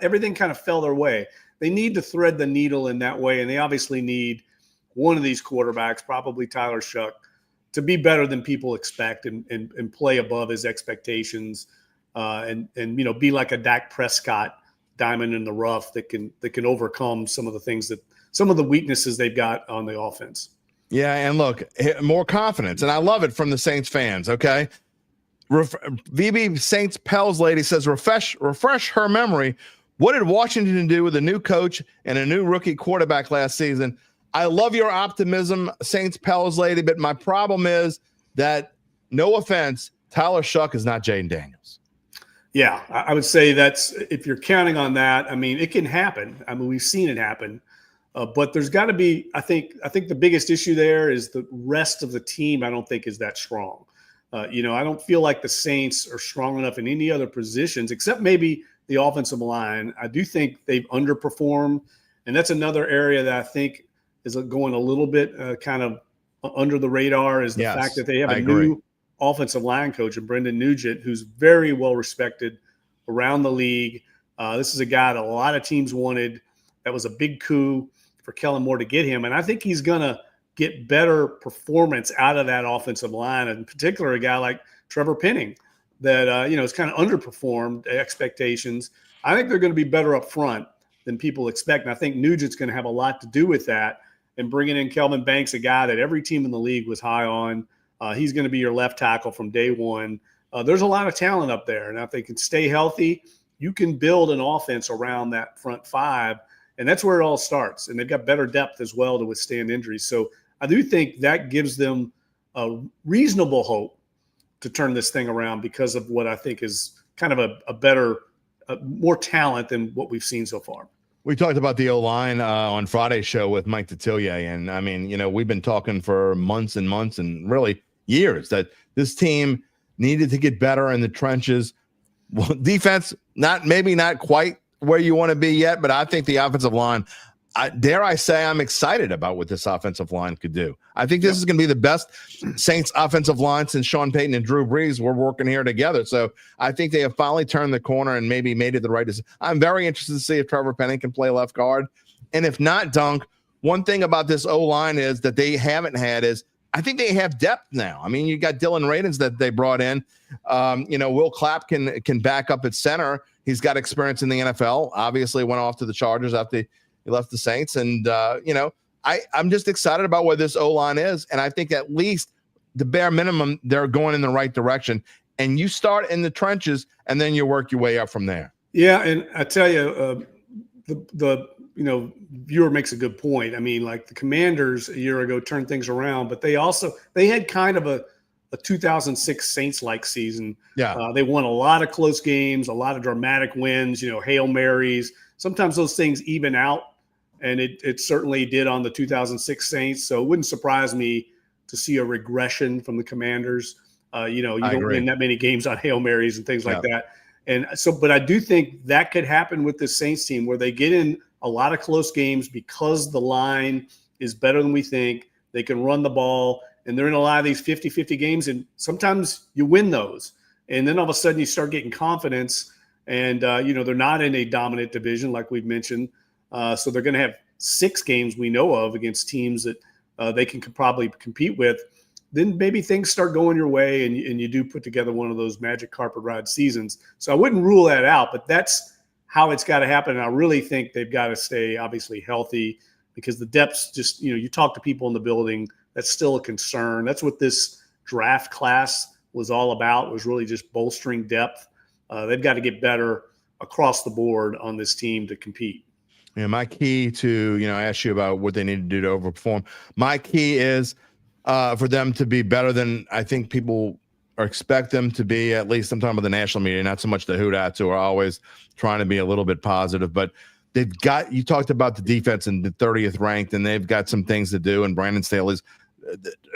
everything kind of fell their way. They need to thread the needle in that way, and they obviously need one of these quarterbacks, probably Tyler Shuck, to be better than people expect and play above his expectations, and be like a Dak Prescott diamond in the rough that can overcome some of the weaknesses they've got on the offense. Yeah, and look, more confidence, and I love it from the Saints fans. Okay, VB Saints Pels lady says, refresh her memory. What did Washington do with a new coach and a new rookie quarterback last season? I love your optimism, Saints Pels lady, but my problem is that, no offense, Tyler Shuck is not Jaden Daniels. Yeah, I would say that's, if you're counting on that, it can happen. We've seen it happen, but there's got to be, I think the biggest issue there is the rest of the team I don't think is that strong. I don't feel like the Saints are strong enough in any other positions except maybe the offensive line. I do think they've underperformed, and that's another area that I think is going a little bit kind of under the radar, is the fact that they have a new offensive line coach, and Brendan Nugent, who's very well respected around the league. This is a guy that a lot of teams wanted. That was a big coup for Kellen Moore to get him, and I think he's going to get better performance out of that offensive line, and in particular a guy like Trevor Penning that has kind of underperformed expectations. I think they're going to be better up front than people expect, and I think Nugent's going to have a lot to do with that. And bringing in Kelvin Banks, a guy that every team in the league was high on, he's going to be your left tackle from day one. There's a lot of talent up there, and if they can stay healthy, you can build an offense around that front five, and that's where it all starts. And they've got better depth as well to withstand injuries. So I do think that gives them a reasonable hope to turn this thing around because of what I think is kind of a better, more talent than what we've seen so far. We talked about the O-line on Friday's show with Mike Detillier, and we've been talking for months and months and really years that this team needed to get better in the trenches. Well, defense, maybe not quite where you want to be yet, but I think the offensive line, dare I say, I'm excited about what this offensive line could do. I think this is going to be the best Saints offensive line since Sean Payton and Drew Brees were working here together. So I think they have finally turned the corner and maybe made it the right decision. I'm very interested to see if Trevor Penning can play left guard. And if not, Dunk, one thing about this O-line is that they haven't had is I think they have depth now. You got Dylan Radins that they brought in. Will Clapp can back up at center. He's got experience in the NFL. Obviously went off to the Chargers after he left the Saints. And, I'm just excited about where this O-line is. And I think at least the bare minimum, they're going in the right direction. And you start in the trenches and then you work your way up from there. Yeah. And I tell you, the viewer makes a good point. Like the Commanders a year ago turned things around, but they had kind of a 2006 Saints-like season. Yeah. They won a lot of close games, a lot of dramatic wins, Hail Marys. Sometimes those things even out, and it certainly did on the 2006 Saints. So it wouldn't surprise me to see a regression from the Commanders. You don't win that many games on Hail Marys and things like that. And so, but I do think that could happen with the Saints team where they get in a lot of close games because the line is better than we think. They can run the ball, and they're in a lot of these 50-50 games, and sometimes you win those. And then all of a sudden you start getting confidence, and, they're not in a dominant division like we've mentioned. So they're going to have 6 games we know of against teams that they can probably compete with. Then maybe things start going your way, and you do put together one of those magic carpet ride seasons. So I wouldn't rule that out, but that's how it's got to happen. And I really think they've got to stay obviously healthy because the depth's just, you talk to people in the building, that's still a concern. That's what this draft class was all about, was really just bolstering depth. They've got to get better across the board on this team to compete. Yeah, my key to, I asked you about what they need to do to overperform. My key is for them to be better than I think people expect them to be. At least I'm talking about the national media, not so much the Houtats who are always trying to be a little bit positive. But you talked about the defense and the 30th ranked, and they've got some things to do. And Brandon Staley's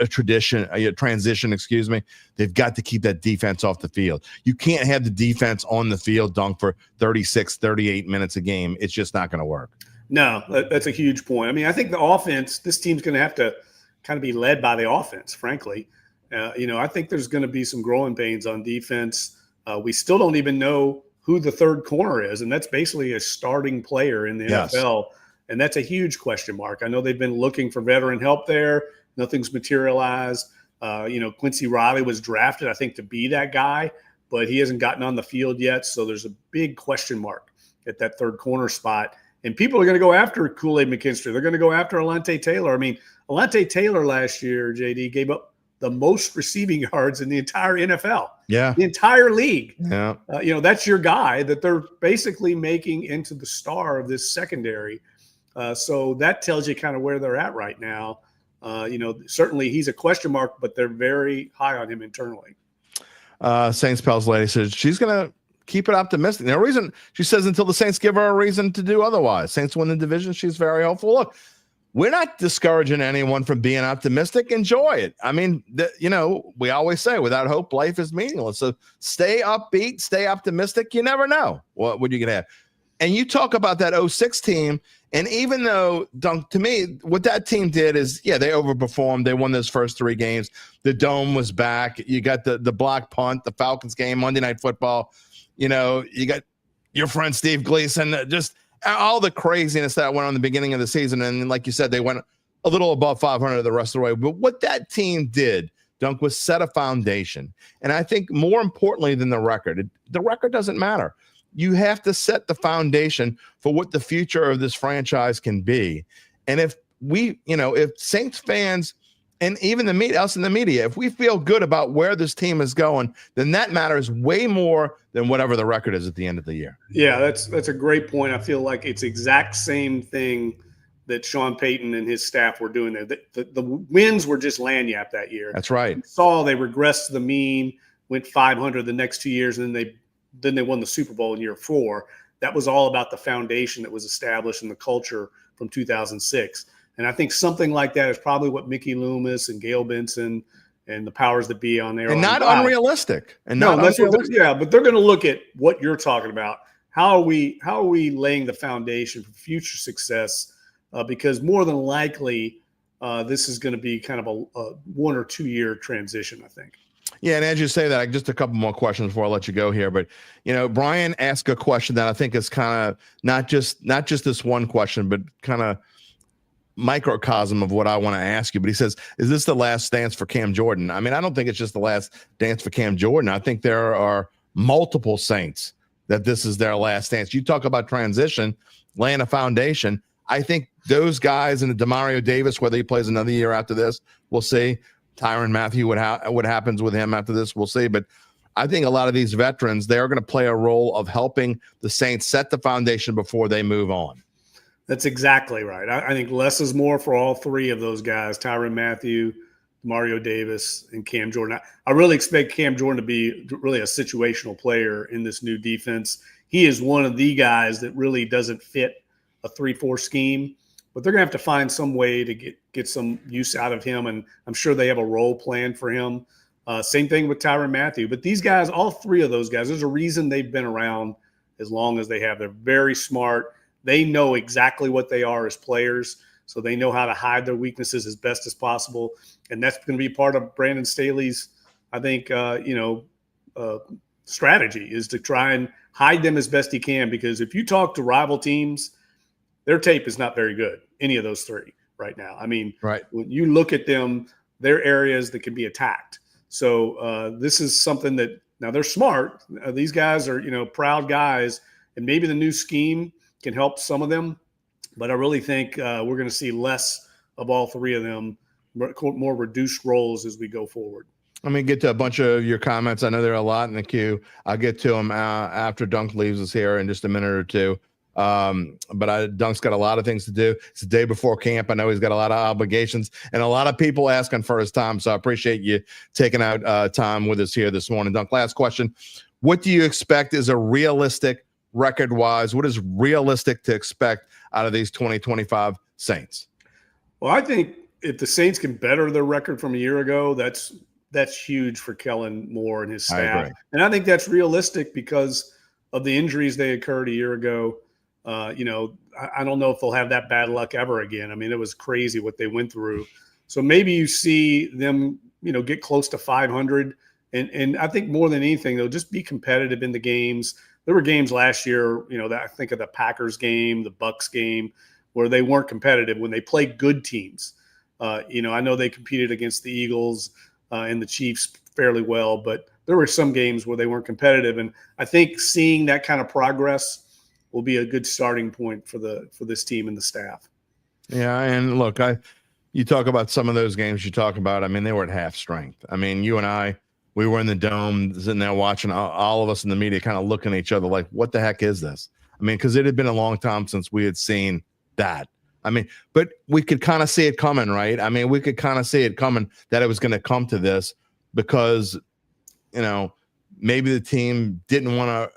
a transition, excuse me. They've got to keep that defense off the field. You can't have the defense on the field, Dunk, for 36, 38 minutes a game. It's just not going to work. No, that's a huge point. I mean, I think the offense, this team's going to have to kind of be led by the offense, frankly. I think there's going to be some growing pains on defense. We still don't even know who the third corner is, and that's basically a starting player in the NFL, and that's a huge question mark. I know they've been looking for veteran help there. Nothing's materialized. Quincy Riley was drafted, I think, to be that guy, but he hasn't gotten on the field yet, so there's a big question mark at that third corner spot. And people are going to go after Kool-Aid McKinstry. They're going to go after Alante Taylor. I mean, Alante Taylor last year, JD, gave up the most receiving yards in the entire NFL. Yeah. The entire league. Yeah. That's your guy that they're basically making into the star of this secondary. So that tells you kind of where they're at right now. Certainly he's a question mark, but they're very high on him internally. Saints Pels lady says she's going to keep it optimistic. No reason, she says, until the Saints give her a reason to do otherwise. Saints win the division. She's very hopeful. Look, we're not discouraging anyone from being optimistic. Enjoy it. I mean, we always say without hope, life is meaningless. So stay upbeat, stay optimistic. You never know what you're going to have. And you talk about that 06 team. And even though, Dunk, to me, what that team did is, they overperformed. They won those first 3 games. The dome was back. You got the block punt, the Falcons game, Monday Night Football. You got your friend Steve Gleason, just all the craziness that went on in the beginning of the season. And like you said, they went a little above 500 the rest of the way. But what that team did, Dunk, was set a foundation. And I think more importantly than the record doesn't matter. You have to set the foundation for what the future of this franchise can be. And if Saints fans and even us in the media, if we feel good about where this team is going, then that matters way more than whatever the record is at the end of the year. Yeah, that's a great point. I feel like it's exact same thing that Sean Payton and his staff were doing there. The wins were just lagniappe that year. That's right. You saw they regressed to the mean, went 500 the next 2 years, and then they won the Super Bowl in year 4. That was all about the foundation that was established in the culture from 2006. And I think something like that is probably what Mickey Loomis and Gail Benson and the powers that be on there. And not unrealistic. But they're going to look at what you're talking about. How are we laying the foundation for future success? Because more than likely, this is going to be kind of a 1 or 2 year transition, I think. Yeah, and as you say that, just a couple more questions before I let you go here. But Brian asked a question that I think is kind of not just this one question, but kind of microcosm of what I want to ask you. But he says, is this the last dance for Cam Jordan? I mean, I don't think it's just the last dance for Cam Jordan. I think there are multiple Saints that this is their last dance. You talk about transition, laying a foundation. I think those guys and Demario Davis, whether he plays another year after this, we'll see. Tyrann Mathieu, what happens with him after this, we'll see. But I think a lot of these veterans, they are going to play a role of helping the Saints set the foundation before they move on. That's exactly right. I think less is more for all 3 of those guys, Tyrann Mathieu, Mario Davis, and Cam Jordan. I really expect Cam Jordan to be really a situational player in this new defense. He is one of the guys that really doesn't fit a 3-4 scheme, but they're going to have to find some way to get some use out of him, and I'm sure they have a role plan for him. Same thing with Tyrann Mathieu. But these guys, all three of those guys, there's a reason they've been around as long as they have. They're very smart. They know exactly what they are as players, so they know how to hide their weaknesses as best as possible. And that's going to be part of Brandon Staley's, I think, strategy is to try and hide them as best he can. Because if you talk to rival teams, their tape is not very good, any of those three right now. I mean, right. When you look at them, they're areas that can be attacked. So this is something that now they're smart. These guys are, proud guys, and maybe the new scheme can help some of them. But I really think we're going to see less of all three of them, more reduced roles as we go forward. Let me get to a bunch of your comments. I know there are a lot in the queue. I'll get to them after Dunk leaves us here in just a minute or two. But Dunk's got a lot of things to do. It's the day before camp. I know he's got a lot of obligations and a lot of people asking for his time. So I appreciate you taking out time with us here this morning. Dunk, last question. What do you expect is a realistic record-wise? What is realistic to expect out of these 2025 Saints? Well, I think if the Saints can better their record from a year ago, that's huge for Kellen Moore and his staff. And I think that's realistic because of the injuries they occurred a year ago. I don't know if they'll have that bad luck ever again. I mean, it was crazy what they went through. So maybe you see them, get close to 500. And I think more than anything, they'll just be competitive in the games. There were games last year, that I think of the Packers game, the Bucks game, where they weren't competitive when they played good teams. I know they competed against the Eagles and the Chiefs fairly well, but there were some games where they weren't competitive. And I think seeing that kind of progress will be a good starting point for this team and the staff. Yeah, and look, you talk about some of those games you talk about. I mean, they were at half strength. I mean, you and I, we were in the dome, sitting there watching all of us in the media kind of looking at each other like, what the heck is this? I mean, because it had been a long time since we had seen that. I mean, but we could kind of see it coming, right? I mean, we could kind of see it coming that it was going to come to this because, maybe the team didn't want to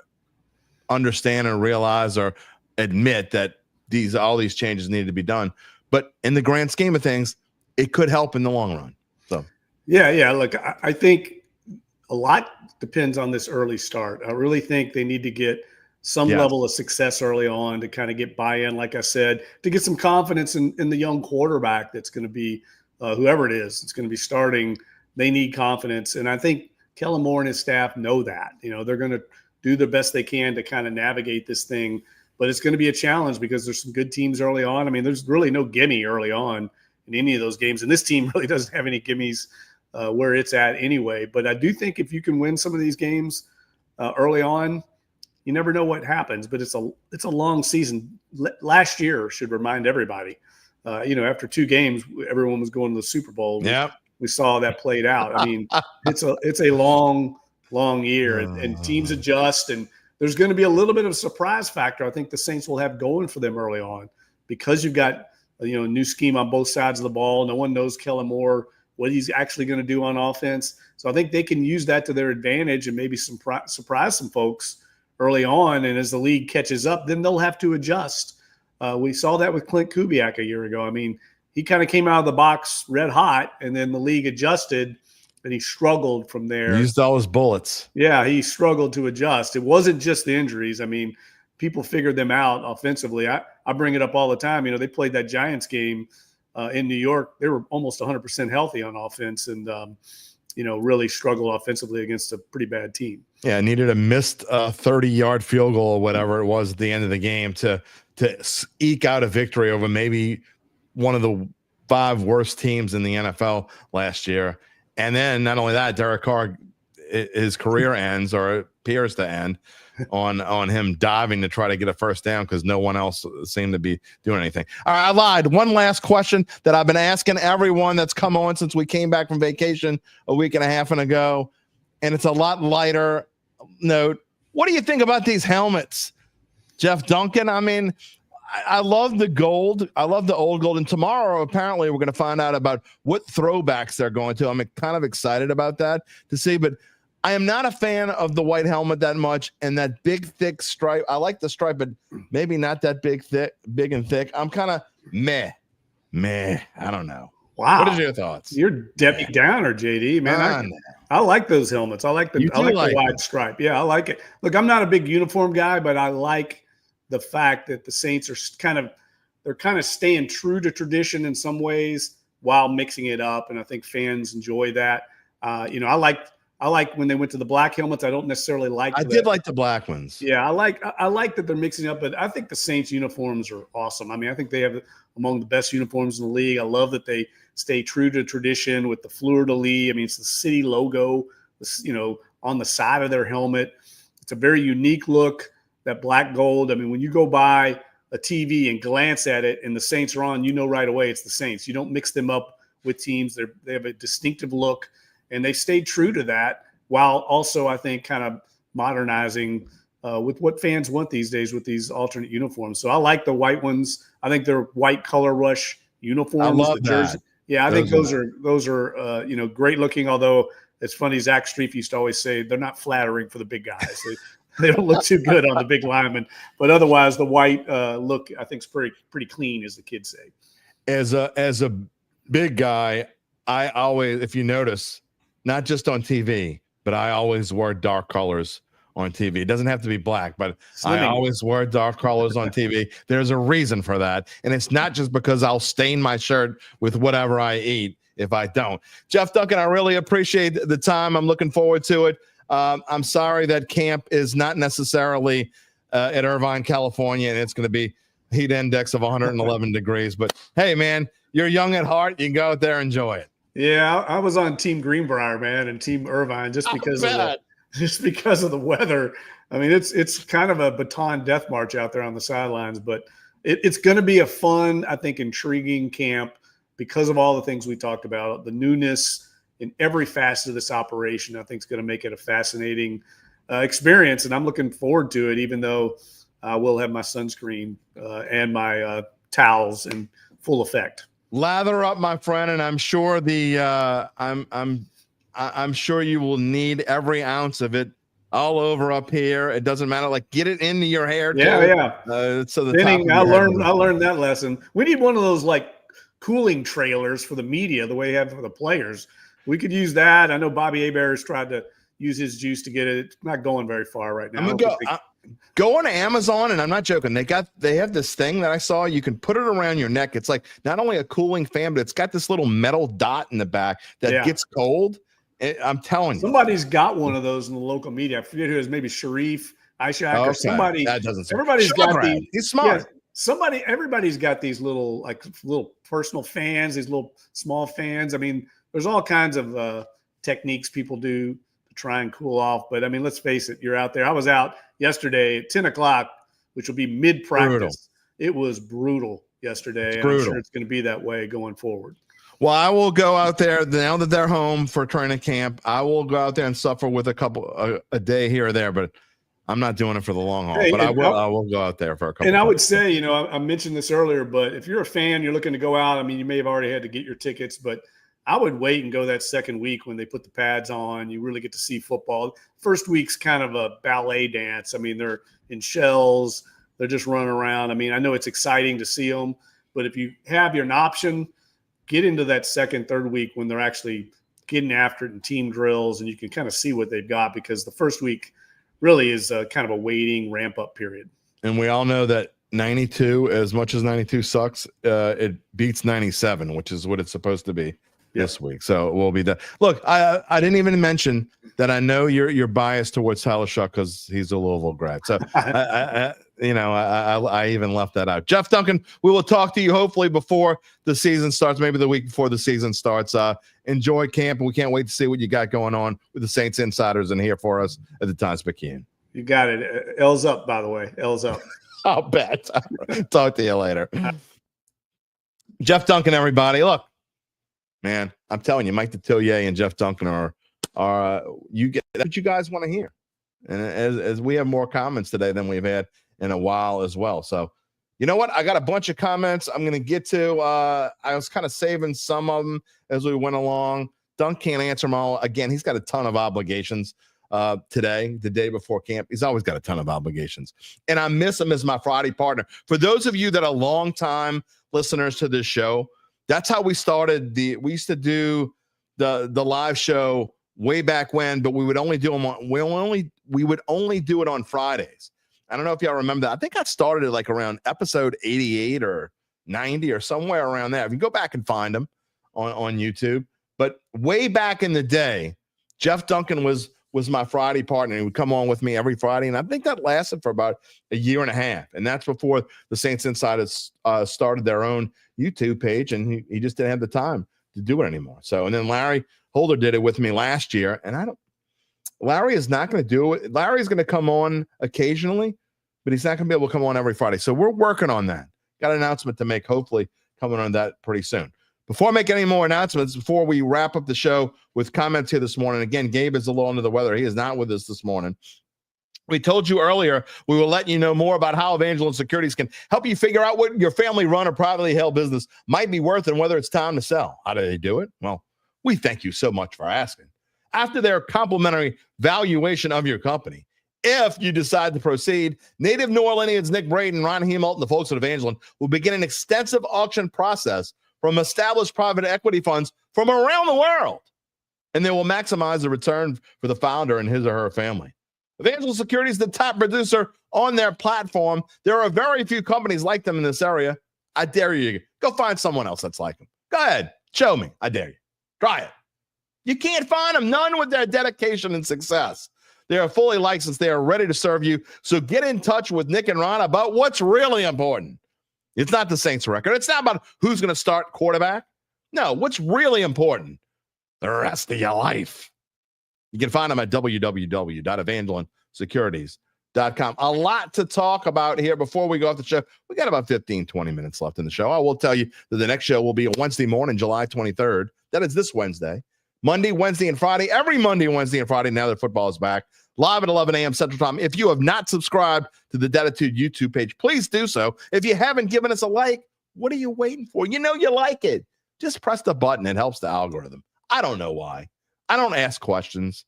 understand or realize or admit that all these changes needed to be done. But in the grand scheme of things, it could help in the long run. So, yeah. Look, I think a lot depends on this early start. I really think they need to get some level of success early on to kind of get buy-in, like I said, to get some confidence in the young quarterback that's going to be whoever it is. It's going to be starting. They need confidence. And I think Kellen Moore and his staff know that. They're going to do the best they can to kind of navigate this thing. But it's going to be a challenge because there's some good teams early on. I mean, there's really no gimme early on in any of those games. And this team really doesn't have any gimmies where it's at anyway. But I do think if you can win some of these games early on, you never know what happens. But it's a long season. Last year should remind everybody. After 2 games, everyone was going to the Super Bowl. Yeah, we saw that played out. I mean, it's a long year, and teams adjust, and there's going to be a little bit of a surprise factor I think the Saints will have going for them early on because you've got a new scheme on both sides of the ball. No one knows Kellen Moore, what he's actually going to do on offense. So I think they can use that to their advantage and maybe surprise some folks early on. And as the league catches up, then they'll have to adjust. We saw that with Clint Kubiak a year ago. I mean, he kind of came out of the box red hot, and then the league adjusted, and he struggled from there. He used all his bullets. Yeah, he struggled to adjust. It wasn't just the injuries. I mean, people figured them out offensively. I bring it up all the time. They played that Giants game in New York. They were almost 100% healthy on offense and, really struggled offensively against a pretty bad team. Yeah, needed a missed 30-yard field goal or whatever it was at the end of the game to eke out a victory over maybe one of the 5 worst teams in the NFL last year. And then not only that, Derek Carr, his career ends or appears to end on him diving to try to get a first down because no one else seemed to be doing anything. All right, I lied. One last question that I've been asking everyone that's come on since we came back from vacation a week and a half ago, and it's a lot lighter note. What do you think about these helmets, Jeff Duncan? I mean, I love the gold. I love the old gold. And tomorrow, apparently, we're going to find out about what throwbacks they're going to. I'm kind of excited about that to see. But I am not a fan of the white helmet that much and that big, thick stripe. I like the stripe, but maybe not that big and thick. I'm kind of meh. I don't know. Wow. What are your thoughts? You're Debbie Downer, JD. Man, I like those helmets. I like the wide stripe. Yeah, I like it. Look, I'm not a big uniform guy, but I like the fact that the Saints are kind of staying true to tradition in some ways while mixing it up, and I think fans enjoy that. I like when they went to the black helmets. I don't necessarily like. I did like the black ones. Yeah, I like that they're mixing up, but I think the Saints uniforms are awesome. I mean, I think they have among the best uniforms in the league. I love that they stay true to tradition with the fleur-de-lis. I mean, it's the city logo, on the side of their helmet. It's a very unique look, that black gold. I mean, when you go by a TV and glance at it and the Saints are on, you know right away it's the Saints. You don't mix them up with teams. They have a distinctive look, and they stayed true to that while also, I think, kind of modernizing with what fans want these days with these alternate uniforms. So I like the white ones. I think they're white color rush uniforms. I love the jersey. That. Yeah, I think those are great looking. Although it's funny, Zach Streif used to always say they're not flattering for the big guys. They don't look too good on the big linemen. But otherwise, the white look I think is pretty clean, as the kids say. As a big guy, I always, if you notice, not just on TV, but I always wear dark colors on TV. It doesn't have to be black, but I always wear dark colors on TV. There's a reason for that. And it's not just because I'll stain my shirt with whatever I eat if I don't. Jeff Duncan, I really appreciate the time. I'm looking forward to it. I'm sorry that camp is not necessarily at Irvine, California, and it's going to be heat index of 111 degrees. But hey, man, you're young at heart. You can go out there and enjoy it. Yeah, I was on Team Greenbrier, man, and Team Irvine just because of the weather. I mean, it's kind of a baton death march out there on the sidelines, but it's going to be a fun, I think, intriguing camp because of all the things we talked about. The newness in every facet of this operation, I think, is going to make it a fascinating experience, and I'm looking forward to it. Even though I will have my sunscreen and my towels in full effect. Lather up, my friend, and I'm sure I'm sure you will need every ounce of it all over up here. It doesn't matter. Like, get it into your hair. Yeah. So the thinning, I learned that lesson. We need one of those like cooling trailers for the media, the way you have for the players. We could use that. I know Bobby Hebert's tried to use his juice to get it. It's not going very far right now. I'm gonna go on Amazon, and I'm not joking. They have this thing that I saw. You can put it around your neck. It's like not only a cooling fan, but it's got this little metal dot in the back that gets cold. I'm telling you, somebody's got one of those in the local media. I forget who it is. Maybe Sharif, Ishak, or somebody. That doesn't. Everybody's got these. He's smart. Yeah, everybody's got these little personal fans, these little small fans. I mean, there's all kinds of techniques people do to try and cool off. But I mean, let's face it. You're out there. I was out yesterday at 10 o'clock, which will be mid-practice. It was brutal yesterday. And I'm sure it's going to be that way going forward. Well, I will go out there now that they're home for training camp. I will go out there and suffer with a day here or there, but I'm not doing it for the long haul. But I will go out there for a couple. And I would say, I mentioned this earlier, but if you're a fan, you're looking to go out. I mean, you may have already had to get your tickets, but I would wait and go that second week when they put the pads on. You really get to see football. First week's kind of a ballet dance. I mean, they're in shells. They're just running around. I mean, I know it's exciting to see them, but if you have an option, get into that second, third week when they're actually getting after it in team drills, and you can kind of see what they've got, because the first week really is kind of a waiting ramp-up period. And we all know that 92, as much as 92 sucks, it beats 97, which is what it's supposed to be this week. So it will be that. Look, I didn't even mention that I know you're biased towards Tyler Shuck because he's a Louisville grad. So I even left that out. Jeff Duncan, we will talk to you hopefully before the season starts, maybe the week before the season starts. Enjoy camp, and we can't wait to see what you got going on with the Saints Insiders in here for us at the Times-Picayune. You got it. L's up, by the way. L's up. I'll bet. Talk to you later. Jeff Duncan, everybody. Look, man, I'm telling you, Mike Detillier and Jeff Duncan are you get what you guys want to hear. And as we have more comments today than we've had in a while as well. So You know what? I got a bunch of comments I'm going to get to. I was kind of saving some of them as we went along. Dunk can't answer them all. Again, he's got a ton of obligations today, the day before camp. He's always got a ton of obligations. And I miss him as my Friday partner. For those of you that are longtime listeners to this show, that's how we started. We used to do the live show way back when, but we would only do them on, we would only do it on Fridays. I don't know if y'all remember that. I think I started it like around episode 88 or 90 or somewhere around there. If you go back and find them on YouTube. But way back in the day, Jeff Duncan was my Friday partner. He would come on with me every Friday. And I think that lasted for about a year and a half. And that's before the Saints Insiders started their own YouTube page. And he just didn't have the time to do it anymore. So, and then Larry Holder did it with me last year. And Larry is not going to do it. Larry's going to come on occasionally, but he's not going to be able to come on every Friday. So we're working on that. Got an announcement to make, hopefully coming on that pretty soon. Before I make any more announcements, before we wrap up the show with comments here this morning, again, Gabe is a little under the weather. He is not with us this morning. We told you earlier we will let you know more about how Evangeline Securities can help you figure out what your family-run or privately held business might be worth and whether it's time to sell. How do they do it? Well, we thank you so much for asking. After their complimentary valuation of your company, if you decide to proceed, native New Orleanians Nick Braden, Ron Hemalt, and the folks at Evangeline will begin an extensive auction process from established private equity funds from around the world. And they will maximize the return for the founder and his or her family. Evangeline Securities is the top producer on their platform. There are very few companies like them in this area. I dare you. Go find someone else that's like them. Go ahead. Show me. I dare you. Try it. You can't find them. None with their dedication and success. They are fully licensed. They are ready to serve you. So get in touch with Nick and Ron about what's really important. It's not the Saints record. It's not about who's going to start quarterback. No, what's really important? The rest of your life. You can find them at www.evangelinesecurities.com. A lot to talk about here before we go off the show. We got about 15, 20 minutes left in the show. I will tell you that the next show will be a Wednesday morning, July 23rd. That is this Wednesday. Monday, Wednesday, and Friday. Every Monday, Wednesday, and Friday, now that football is back. Live at 11 a.m. Central Time. If you have not subscribed to the Dattitude YouTube page, please do so. If you haven't given us a like, what are you waiting for? You know you like it. Just press the button. It helps the algorithm. I don't know why. I don't ask questions.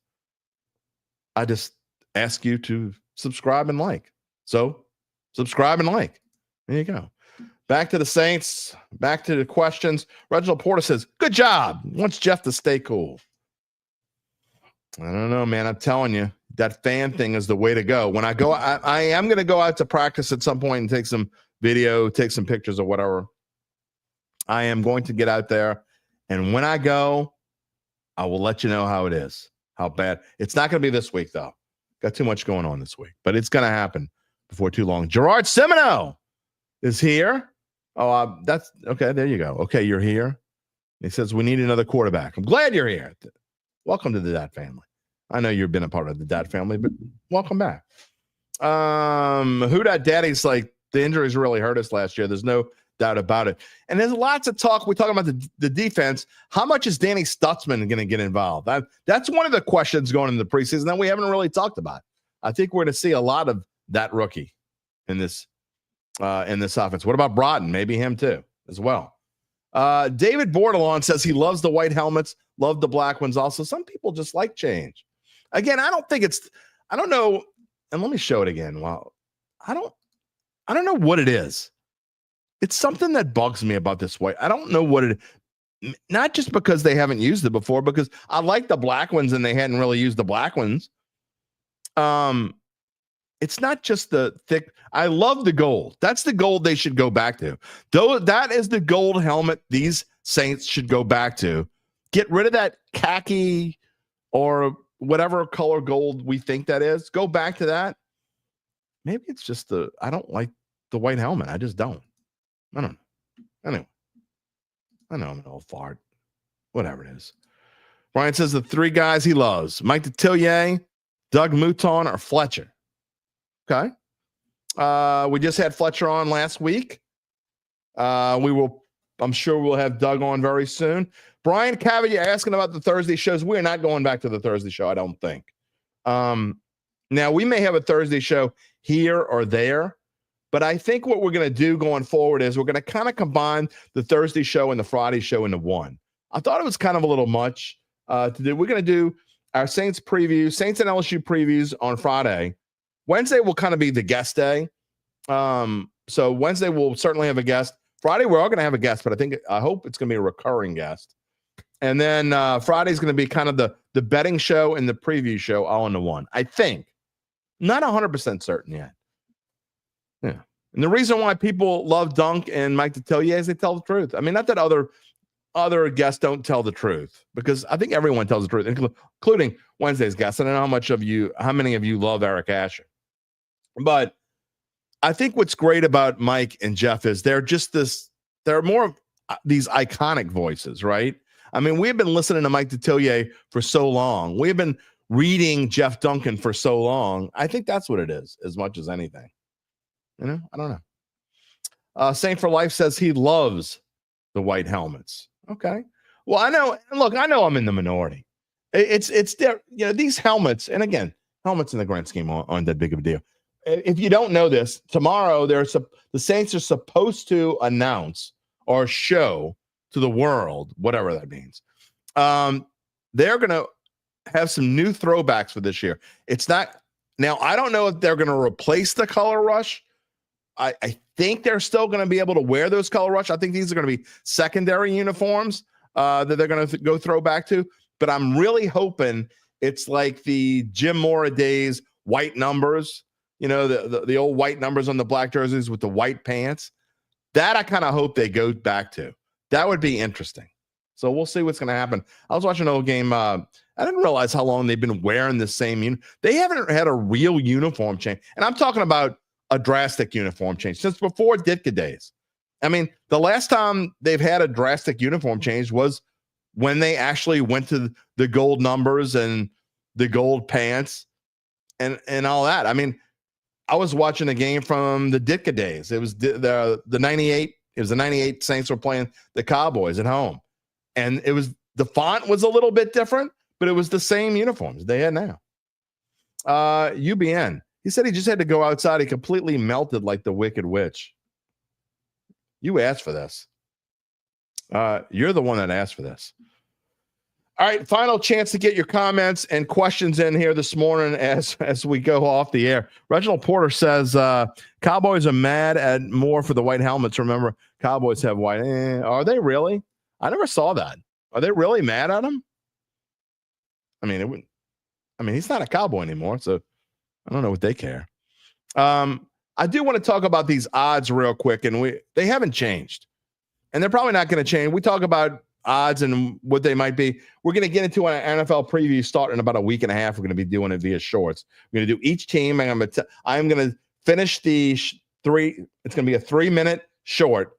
I just ask you to subscribe and like. So subscribe and like. There you go. Back to the Saints. Back to the questions. Reginald Porter says, good job. Wants Jeff to stay cool. I don't know, man. I'm telling you, that fan thing is the way to go. When I go, I am going to go out to practice at some point and take some video, take some pictures or whatever. I am going to get out there. And when I go, I will let you know how it is, how bad. It's not going to be this week, though. Got too much going on this week. But it's going to happen before too long. Gerard Semino is here. Oh, that's okay. There you go. Okay, you're here. He says, we need another quarterback. I'm glad you're here. Welcome to the Dat family. I know you've been a part of the Dat family, but welcome back. Who Dat Daddy's like, the injuries really hurt us last year. There's no doubt about it. And there's lots of talk. We're talking about the defense. How much is Danny Stutzman going to get involved? That's one of the questions going into the preseason that we haven't really talked about. I think we're going to see a lot of that rookie in this offense. What about Broughton? Maybe him too, as well. David Bordelon says he loves the white helmets, love the black ones also. Some people just like change. Again, I don't know. And let me show it again. Wow. I don't know what it is. It's something that bugs me about this white. I don't know what it is. Not just because they haven't used it before, because I like the black ones and they hadn't really used the black ones. It's not just the thick. I love the gold. That's the gold they should go back to. Though that is the gold helmet these Saints should go back to. Get rid of that khaki or whatever color gold we think that is. Go back to that. Maybe it's just I don't like the white helmet. I just don't. I don't know. Anyway, I know I'm an old fart. Whatever it is. Brian says the three guys he loves: Mike Detillier, Doug Mouton, or Fletcher. Okay. We just had Fletcher on last week. I'm sure we'll have Doug on very soon. Brian Cavalier asking about the Thursday shows. We're not going back to the Thursday show, I don't think. Now we may have a Thursday show here or there, But I think what we're going to do going forward is we're going to kind of combine the Thursday show and the Friday show into one. I thought it was kind of a little much to do. We're going to do our Saints preview, Saints and LSU previews on Friday. Wednesday will kind of be the guest day. So Wednesday we'll certainly have a guest. Friday we're all going to have a guest, but I hope it's going to be a recurring guest. And then Friday's going to be kind of the betting show and the preview show all into one. I think. Not 100% certain yet. Yeah. And the reason why people love Dunk and Mike Detillier is they tell the truth. I mean, not that other guests don't tell the truth, because I think everyone tells the truth, including Wednesday's guests. I don't know how many of you love Eric Asher. But I think what's great about Mike and Jeff is they're more of these iconic voices, right? I mean, we've been listening to Mike Detillier for so long. We've been reading Jeff Duncan for so long. I think that's what it is, as much as anything. I don't know. Saint for Life says he loves the white helmets. Okay. Well, I know I'm in the minority. It's there, these helmets, and again, helmets in the grand scheme aren't that big of a deal. If you don't know this, tomorrow the Saints are supposed to announce or show to the world, whatever that means. They're going to have some new throwbacks for this year. It's not now. I don't know if they're going to replace the color rush. I think they're still going to be able to wear those color rush. I think these are going to be secondary uniforms that they're going to go throw back to. But I'm really hoping it's like the Jim Mora days, white numbers. The old white numbers on the black jerseys with the white pants. That I kind of hope they go back to. That would be interesting. So we'll see what's going to happen. I was watching an old game. I didn't realize how long they've been wearing the same They haven't had a real uniform change. And I'm talking about a drastic uniform change since before Ditka days. I mean, the last time they've had a drastic uniform change was when they actually went to the gold numbers and the gold pants and all that. I mean, I was watching a game from the Ditka days. It was the 98. It was the 98 Saints were playing the Cowboys at home. And the font was a little bit different, but it was the same uniforms they had now. UBN. He said he just had to go outside. He completely melted like the Wicked Witch. You asked for this. You're the one that asked for this. All right, final chance to get your comments and questions in here this morning as we go off the air. Reginald Porter says, Cowboys are mad at Moore for the white helmets. Remember, Cowboys have white. Are they really? I never saw that. Are they really mad at him? I mean, he's not a Cowboy anymore, so I don't know what they care. I do want to talk about these odds real quick, and they haven't changed, and they're probably not going to change. We talk about odds and what they might be. We're going to get into an NFL preview starting in about a week and a half. We're going to be doing it via shorts. We're going to do each team, and I'm going to finish the three. It's going to be a 3-minute short,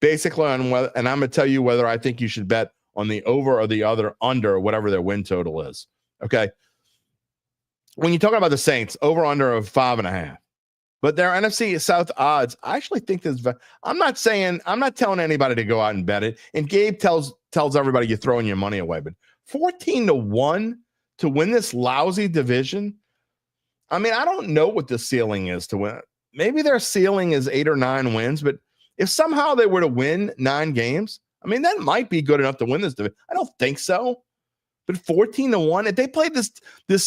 basically on whether, and I'm going to tell you whether I think you should bet on the over or the other under, whatever their win total is. Okay. When you're talking about the Saints, over under of 5.5, but their NFC South odds, I actually think this. I'm not telling anybody to go out and bet it. And Gabe tells everybody you're throwing your money away, but 14-1 to win this lousy division. I mean, I don't know what the ceiling is to win. Maybe their ceiling is 8 or 9 wins, but if somehow they were to win 9 games, I mean, that might be good enough to win this division. I don't think so, but 14-1, if they played this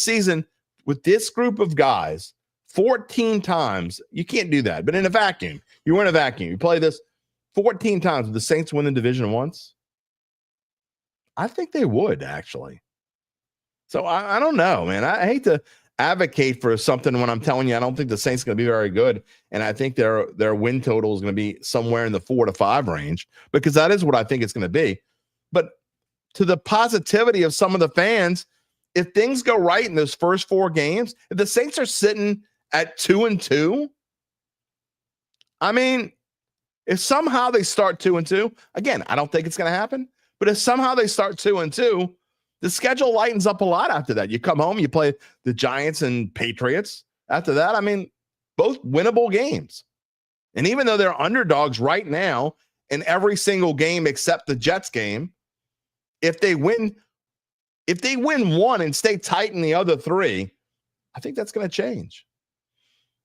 season with this group of guys 14 times, you can't do that. But in a vacuum, you win a vacuum. You play this 14 times. Would the Saints win the division once? I think they would, actually. So I don't know, man. I hate to advocate for something when I'm telling you I don't think the Saints are going to be very good, and I think their win total is going to be somewhere in the 4 to 5 range, because that is what I think it's going to be. But to the positivity of some of the fans, if things go right in those first 4 games, if the Saints are sitting at 2-2, I mean, if somehow they start 2-2, again, I don't think it's going to happen, but if somehow they start 2-2, the schedule lightens up a lot after that. You come home, you play the Giants and Patriots. After that, I mean, both winnable games. And even though they're underdogs right now in every single game except the Jets game, if they win 1 and stay tight in the other 3, I think that's going to change.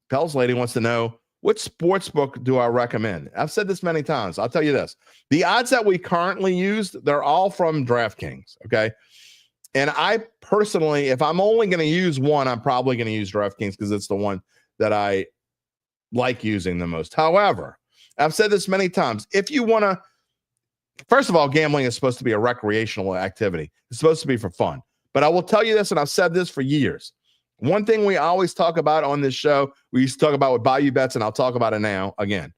Pell's lady wants to know, what sports book do I recommend? I've said this many times. I'll tell you this. The odds that we currently use, they're all from DraftKings, okay? And I personally, if I'm only going to use one, I'm probably going to use DraftKings because it's the one that I like using the most. However, I've said this many times. If you want to, first of all, gambling is supposed to be a recreational activity. It's supposed to be for fun. But I will tell you this, and I've said this for years. One thing we always talk about on this show, we used to talk about with Bayou Bets, and I'll talk about it now again,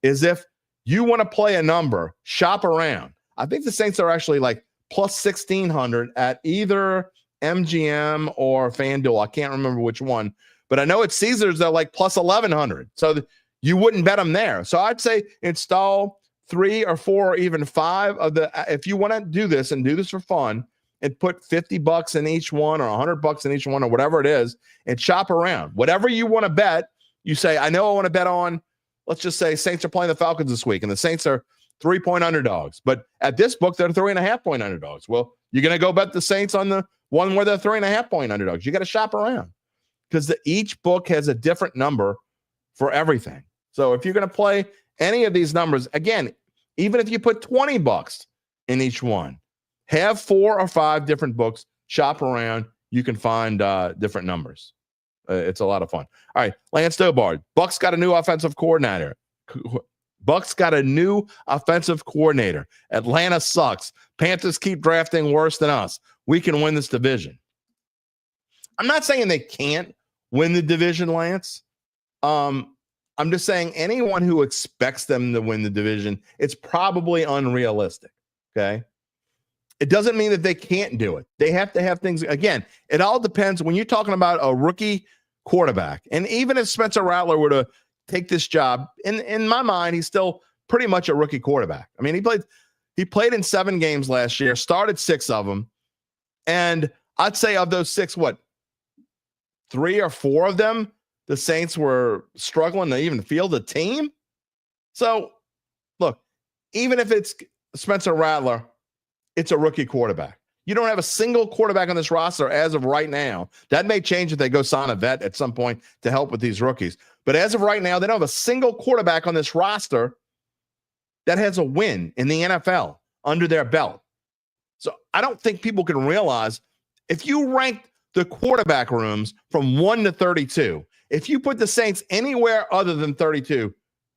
is if you want to play a number, shop around. I think the Saints are actually like plus 1,600 at either MGM or FanDuel. I can't remember which one, but I know at Caesars they're like plus 1,100. So you wouldn't bet them there. So I'd say install 3 or 4 or even 5 of the, if you want to do this and do this for fun, and put $50 in each one or $100 in each one or whatever it is, and shop around. Whatever you want to bet, you say, I know I want to bet on, let's just say Saints are playing the Falcons this week, and the Saints are 3-point underdogs. But at this book, they're 3.5-point underdogs. Well, you're going to go bet the Saints on the one where they're 3.5-point underdogs. You got to shop around because each book has a different number for everything. So if you're going to play any of these numbers, again, even if you put $20 in each one, have 4 or 5 different books, shop around. You can find different numbers. It's a lot of fun. All right, Lance Dobard. Bucks got a new offensive coordinator. Atlanta sucks. Panthers keep drafting worse than us. We can win this division. I'm not saying they can't win the division, Lance. I'm just saying anyone who expects them to win the division, it's probably unrealistic, okay? It doesn't mean that they can't do it. They have to have things. Again, it all depends. When you're talking about a rookie quarterback, and even if Spencer Rattler were to take this job, in my mind, he's still pretty much a rookie quarterback. I mean, he played in 7 games last year, started 6 of them, and I'd say of those 6, 3 or 4 of them, the Saints were struggling to even field a team. So, look, even if it's Spencer Rattler, it's a rookie quarterback. You don't have a single quarterback on this roster as of right now. That may change if they go sign a vet at some point to help with these rookies. But as of right now, they don't have a single quarterback on this roster that has a win in the NFL under their belt. So I don't think people can realize if you rank the quarterback rooms from 1 to 32, if you put the Saints anywhere other than 32,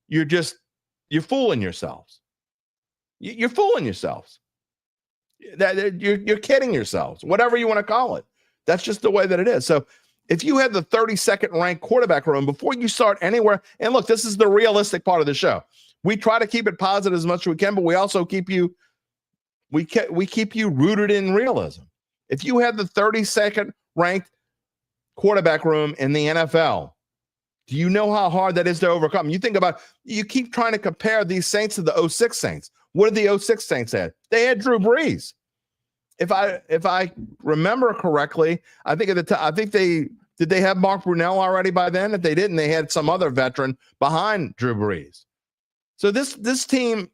you're fooling yourselves. You're fooling yourselves. That you're kidding yourselves, whatever you want to call it. That's just the way that it is. So if you have the 32nd ranked quarterback room before you start anywhere, and look, this is the realistic part of the show. We try to keep it positive as much as we can, but we also keep you rooted in realism. If you have the 32nd ranked quarterback room in the NFL, do you know how hard that is to overcome? You keep trying to compare these Saints to the 06 Saints. What did the 06 Saints have? They had Drew Brees. If I remember correctly, I think did they have Mark Brunell already by then? If they didn't, they had some other veteran behind Drew Brees. So this team,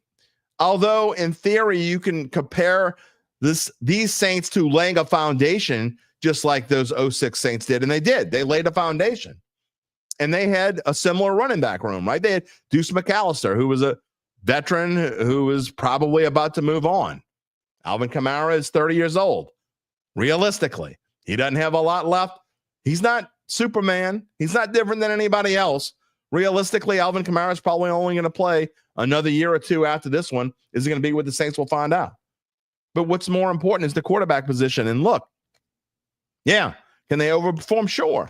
although in theory you can compare these Saints to laying a foundation just like those 06 Saints did, and they did. They laid a foundation. And they had a similar running back room, right? They had Deuce McAllister, who was a veteran who was probably about to move on. Alvin Kamara is 30 years old. Realistically, he doesn't have a lot left. He's not Superman. He's not different than anybody else. Realistically, Alvin Kamara is probably only going to play another year or 2 after this one. Is it going to be with the Saints? We'll find out. But what's more important is the quarterback position. And look, yeah, can they overperform? Sure.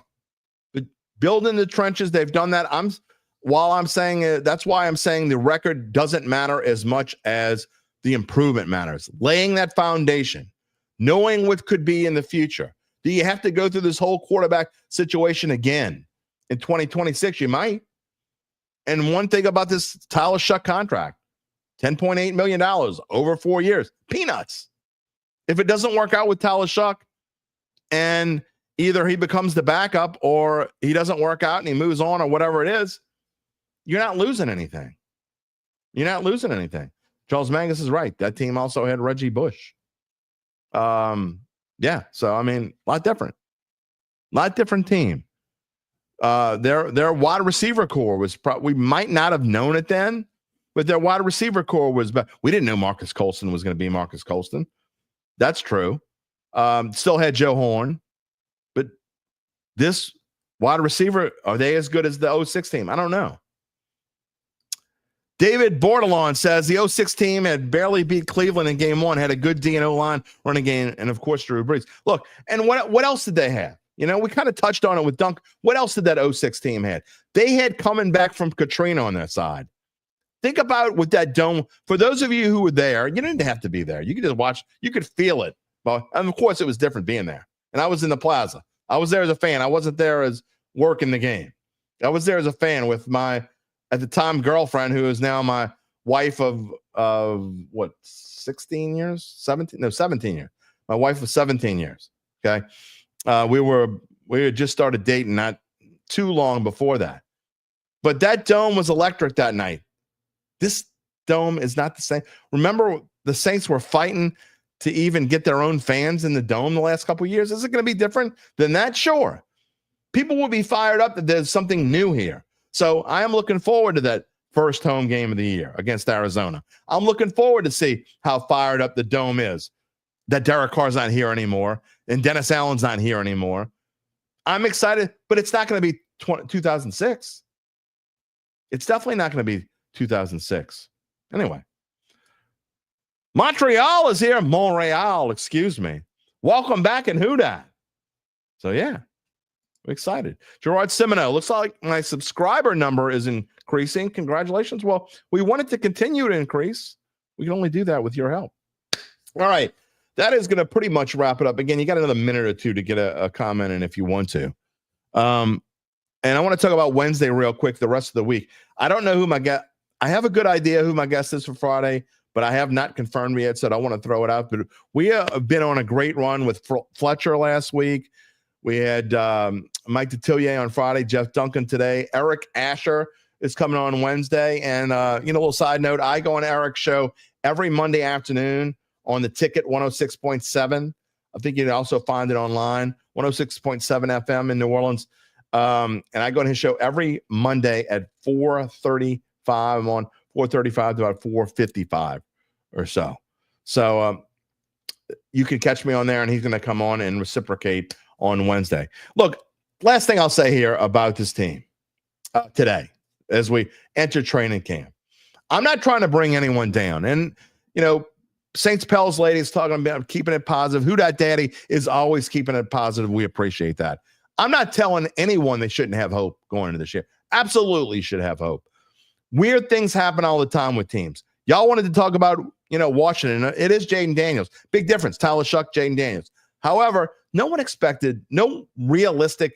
But build in the trenches. They've done that. That's why I'm saying the record doesn't matter as much as the improvement matters. Laying that foundation, knowing what could be in the future. Do you have to go through this whole quarterback situation again in 2026? You might. And one thing about this Tyler Shuck contract, $10.8 million over 4 years, peanuts. If it doesn't work out with Tyler Shuck and either he becomes the backup or he doesn't work out and he moves on or whatever it is, you're not losing anything. You're not losing anything. Charles Mangus is right. That team also had Reggie Bush. Yeah. So, I mean, a lot different team. Their wide receiver core was we might not have known it then, but their wide receiver core was. We didn't know Marcus Colston was going to be Marcus Colston. That's true. Still had Joe Horn, but this wide receiver, are they as good as the 06 team? I don't know. David Bordelon says the 06 team had barely beat Cleveland in game one, had a good D&O line running game, and of course, Drew Brees. Look, and what else did they have? You know, we kind of touched on it with Dunk. What else did that 06 team have? They had coming back from Katrina on their side. Think about with that dome. For those of you who were there, you didn't have to be there. You could just watch. You could feel it. But and of course, it was different being there. And I was in the plaza. I was there as a fan. I wasn't there as working the game. I was there as a fan with my, at the time, girlfriend, who is now my wife of what, 16 years? 17 years. My wife was 17 years. Okay. We had just started dating not too long before that. But that dome was electric that night. This dome is not the same. Remember, the Saints were fighting to even get their own fans in the dome the last couple of years. Is it going to be different than that? Sure. People will be fired up that there's something new here. So I am looking forward to that first home game of the year against Arizona. I'm looking forward to see how fired up the dome is, that Derek Carr's not here anymore and Dennis Allen's not here anymore. I'm excited, but it's not going to be 2006. It's definitely not going to be 2006. Anyway, Montreal is here. Montreal, excuse me. Welcome back in Who Dat. So, yeah, I'm excited. Gerard Simino, looks like my subscriber number is increasing. Congratulations. Well, we want it to continue to increase. We can only do that with your help. All right. That is going to pretty much wrap it up. Again, you got another minute or two to get a comment in if you want to. And I want to talk about Wednesday real quick, the rest of the week. I don't know who my guest. I have a good idea who my guest is for Friday, but I have not confirmed yet, so I don't want to throw it out. But we have been on a great run with Fletcher last week. We had Mike Detillier on Friday, Jeff Duncan today. Eric Asher is coming on Wednesday. And, a little side note, I go on Eric's show every Monday afternoon on the Ticket 106.7. I think you can also find it online, 106.7 FM in New Orleans. And I go to his show every Monday at 4:35. I'm on 4:35 to about 4:55 or so. So you can catch me on there, and he's going to come on and reciprocate on Wednesday. Look, last thing I'll say here about this team today as we enter training camp. I'm not trying to bring anyone down. And, Saints Pels lady is talking about keeping it positive. Who Dat Daddy is always keeping it positive. We appreciate that. I'm not telling anyone they shouldn't have hope going into this year. Absolutely should have hope. Weird things happen all the time with teams. Y'all wanted to talk about, Washington. It is Jaden Daniels. Big difference. Tyler Shuck, Jaden Daniels. However, no realistic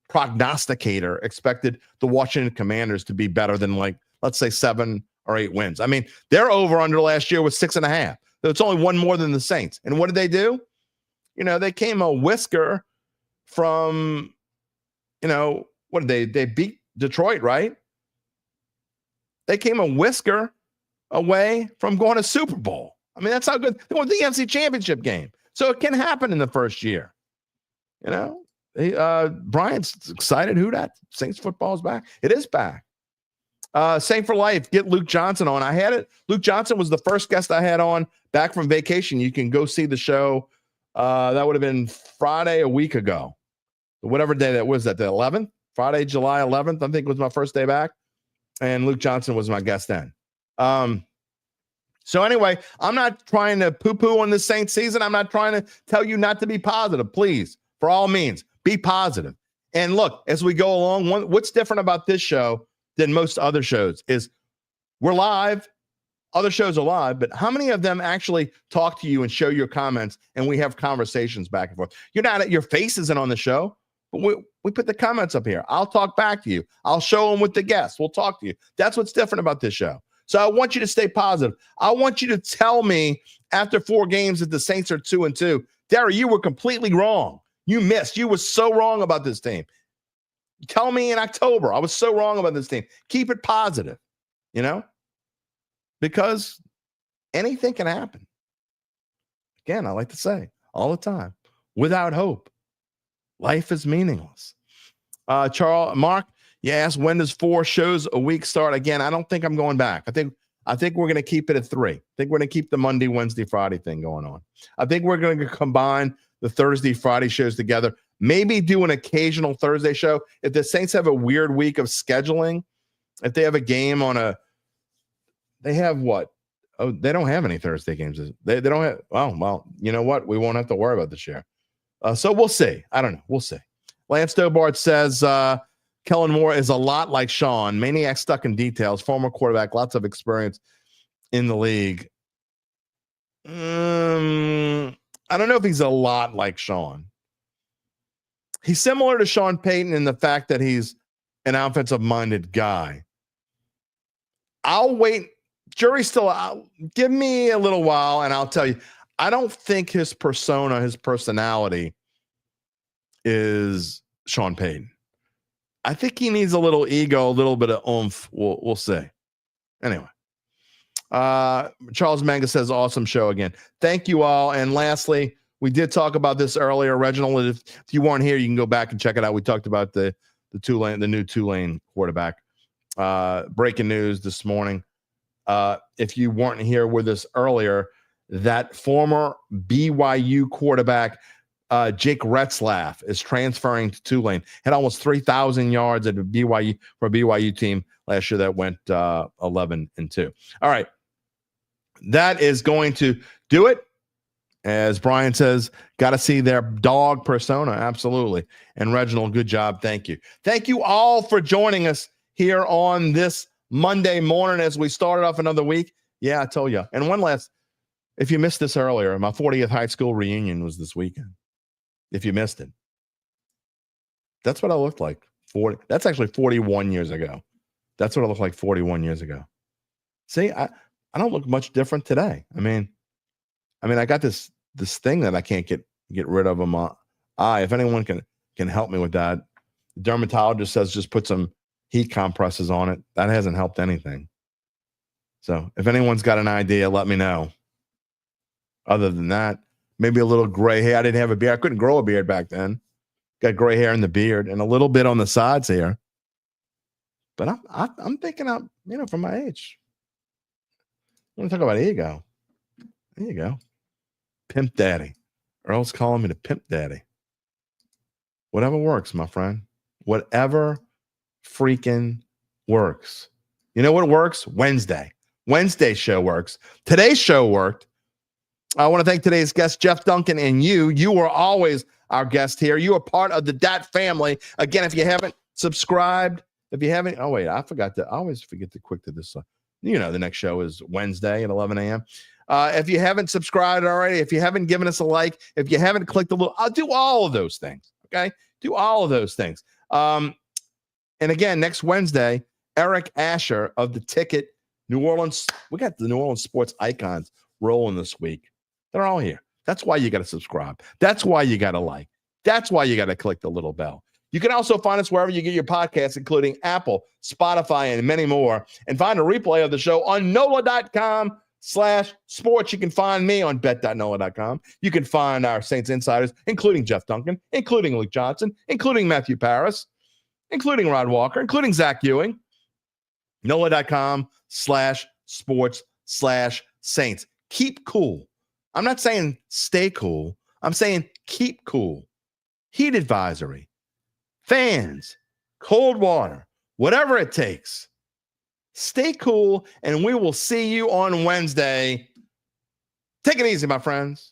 prognosticator expected the Washington Commanders to be better than, let's say 7 or 8 wins. I mean, their over-under last year was 6.5. It's only one more than the Saints. And what did they do? They came a whisker from, what did they beat Detroit, right? They came a whisker away from going to Super Bowl. I mean, that's how good they won the NFC Championship game. So it can happen in the first year. Brian's excited. Who Dat? Saints football is back. It is back. Saint for Life, get Luke Johnson on. I had it. Luke Johnson was the first guest I had on back from vacation. You can go see the show. That would have been Friday a week ago. Whatever day that was, the 11th? Friday, July 11th, I think was my first day back. And Luke Johnson was my guest then. So anyway, I'm not trying to poo-poo on the Saints season. I'm not trying to tell you not to be positive. Please, for all means, be positive. And look, as we go along, what's different about this show than most other shows is we're live. Other shows are live, but how many of them actually talk to you and show your comments and we have conversations back and forth? Your face isn't on the show, but we put the comments up here. I'll talk back to you. I'll show them with the guests. We'll talk to you. That's what's different about this show. So I want you to stay positive. I want you to tell me after 4 games that the Saints are 2-2. Derry, you were completely wrong. You missed. You were so wrong about this team. Tell me in October, I was so wrong about this team. Keep it positive, because anything can happen. Again, I like to say all the time, without hope, life is meaningless. Mark, you asked when does 4 shows a week start? Again, I don't think I'm going back. I think we're going to keep it at 3. I think we're going to keep the Monday, Wednesday, Friday thing going on. I think we're going to combine the Thursday, Friday shows together. Maybe do an occasional Thursday show. If the Saints have a weird week of scheduling, if they have a game they have what? Oh, they don't have any Thursday games. They don't have. Well, you know what? We won't have to worry about this year. So we'll see. I don't know. We'll see. Lance Stobart says Kellen Moore is a lot like Sean. Maniac stuck in details. Former quarterback. Lots of experience in the league. I don't know if he's a lot like Sean. He's similar to Sean Payton in the fact that he's an offensive-minded guy. I'll wait. Jury's still out. Give me a little while, and I'll tell you. I don't think his persona, his personality is Sean Payton. I think he needs a little ego, a little bit of oomph. We'll see. Anyway. Charles Manga says, awesome show again. Thank you all. And lastly, we did talk about this earlier. Reginald, if you weren't here, you can go back and check it out. We talked about the new Tulane quarterback. Breaking news this morning. If you weren't here with us earlier, that former BYU quarterback, Jake Retzlaff, is transferring to Tulane. Had almost 3,000 yards at BYU for a BYU team last year that went 11-2. All right. That is going to do it. As Brian says, got to see their dog persona. Absolutely. And Reginald, good job. Thank you. Thank you all for joining us here on this Monday morning as we started off another week. Yeah, I told you. And one last, if you missed this earlier, my 40th high school reunion was this weekend. If you missed it, that's what I looked like. That's actually 41 years ago. That's what I looked like 41 years ago. See, I don't look much different today. I mean, I got this thing that I can't get rid of on my eye. If anyone can help me with that, the dermatologist says just put some heat compresses on it. That hasn't helped anything. So if anyone's got an idea, let me know. Other than that, maybe a little gray hair. I didn't have a beard. I couldn't grow a beard back then. Got gray hair in the beard and a little bit on the sides here. But I'm thinking out, from my age. I want to talk about ego. There you go. Pimp daddy. Earl's calling me the pimp daddy. Whatever works, my friend. Whatever freaking works. You know what works? Wednesday. Wednesday's show works. Today's show worked. I want to thank today's guest, Jeff Duncan, and you. You are always our guest here. You are part of the Dat family. Again, if you haven't subscribed, I forgot to. I always forget to quick to this. The next show is Wednesday at 11 a.m. If you haven't subscribed already, if you haven't given us a like, if you haven't clicked the little, I'll do all of those things. Okay, do all of those things. And again, next Wednesday, Eric Asher of the Ticket, New Orleans. We got the New Orleans sports icons rolling this week. They're all here. That's why you got to subscribe. That's why you got to like. That's why you got to click the little bell. You can also find us wherever you get your podcasts, including Apple, Spotify, and many more. And find a replay of the show on NOLA.com/sports. You can find me on bet.nola.com. You can find our Saints insiders, including Jeff Duncan, including Luke Johnson, including Matthew Paris, including Rod Walker, including Zach Ewing. NOLA.com/sports/Saints. Keep cool. I'm not saying stay cool. I'm saying keep cool. Heat advisory. Fans. Cold water. Whatever it takes. Stay cool, and we will see you on Wednesday. Take it easy, my friends.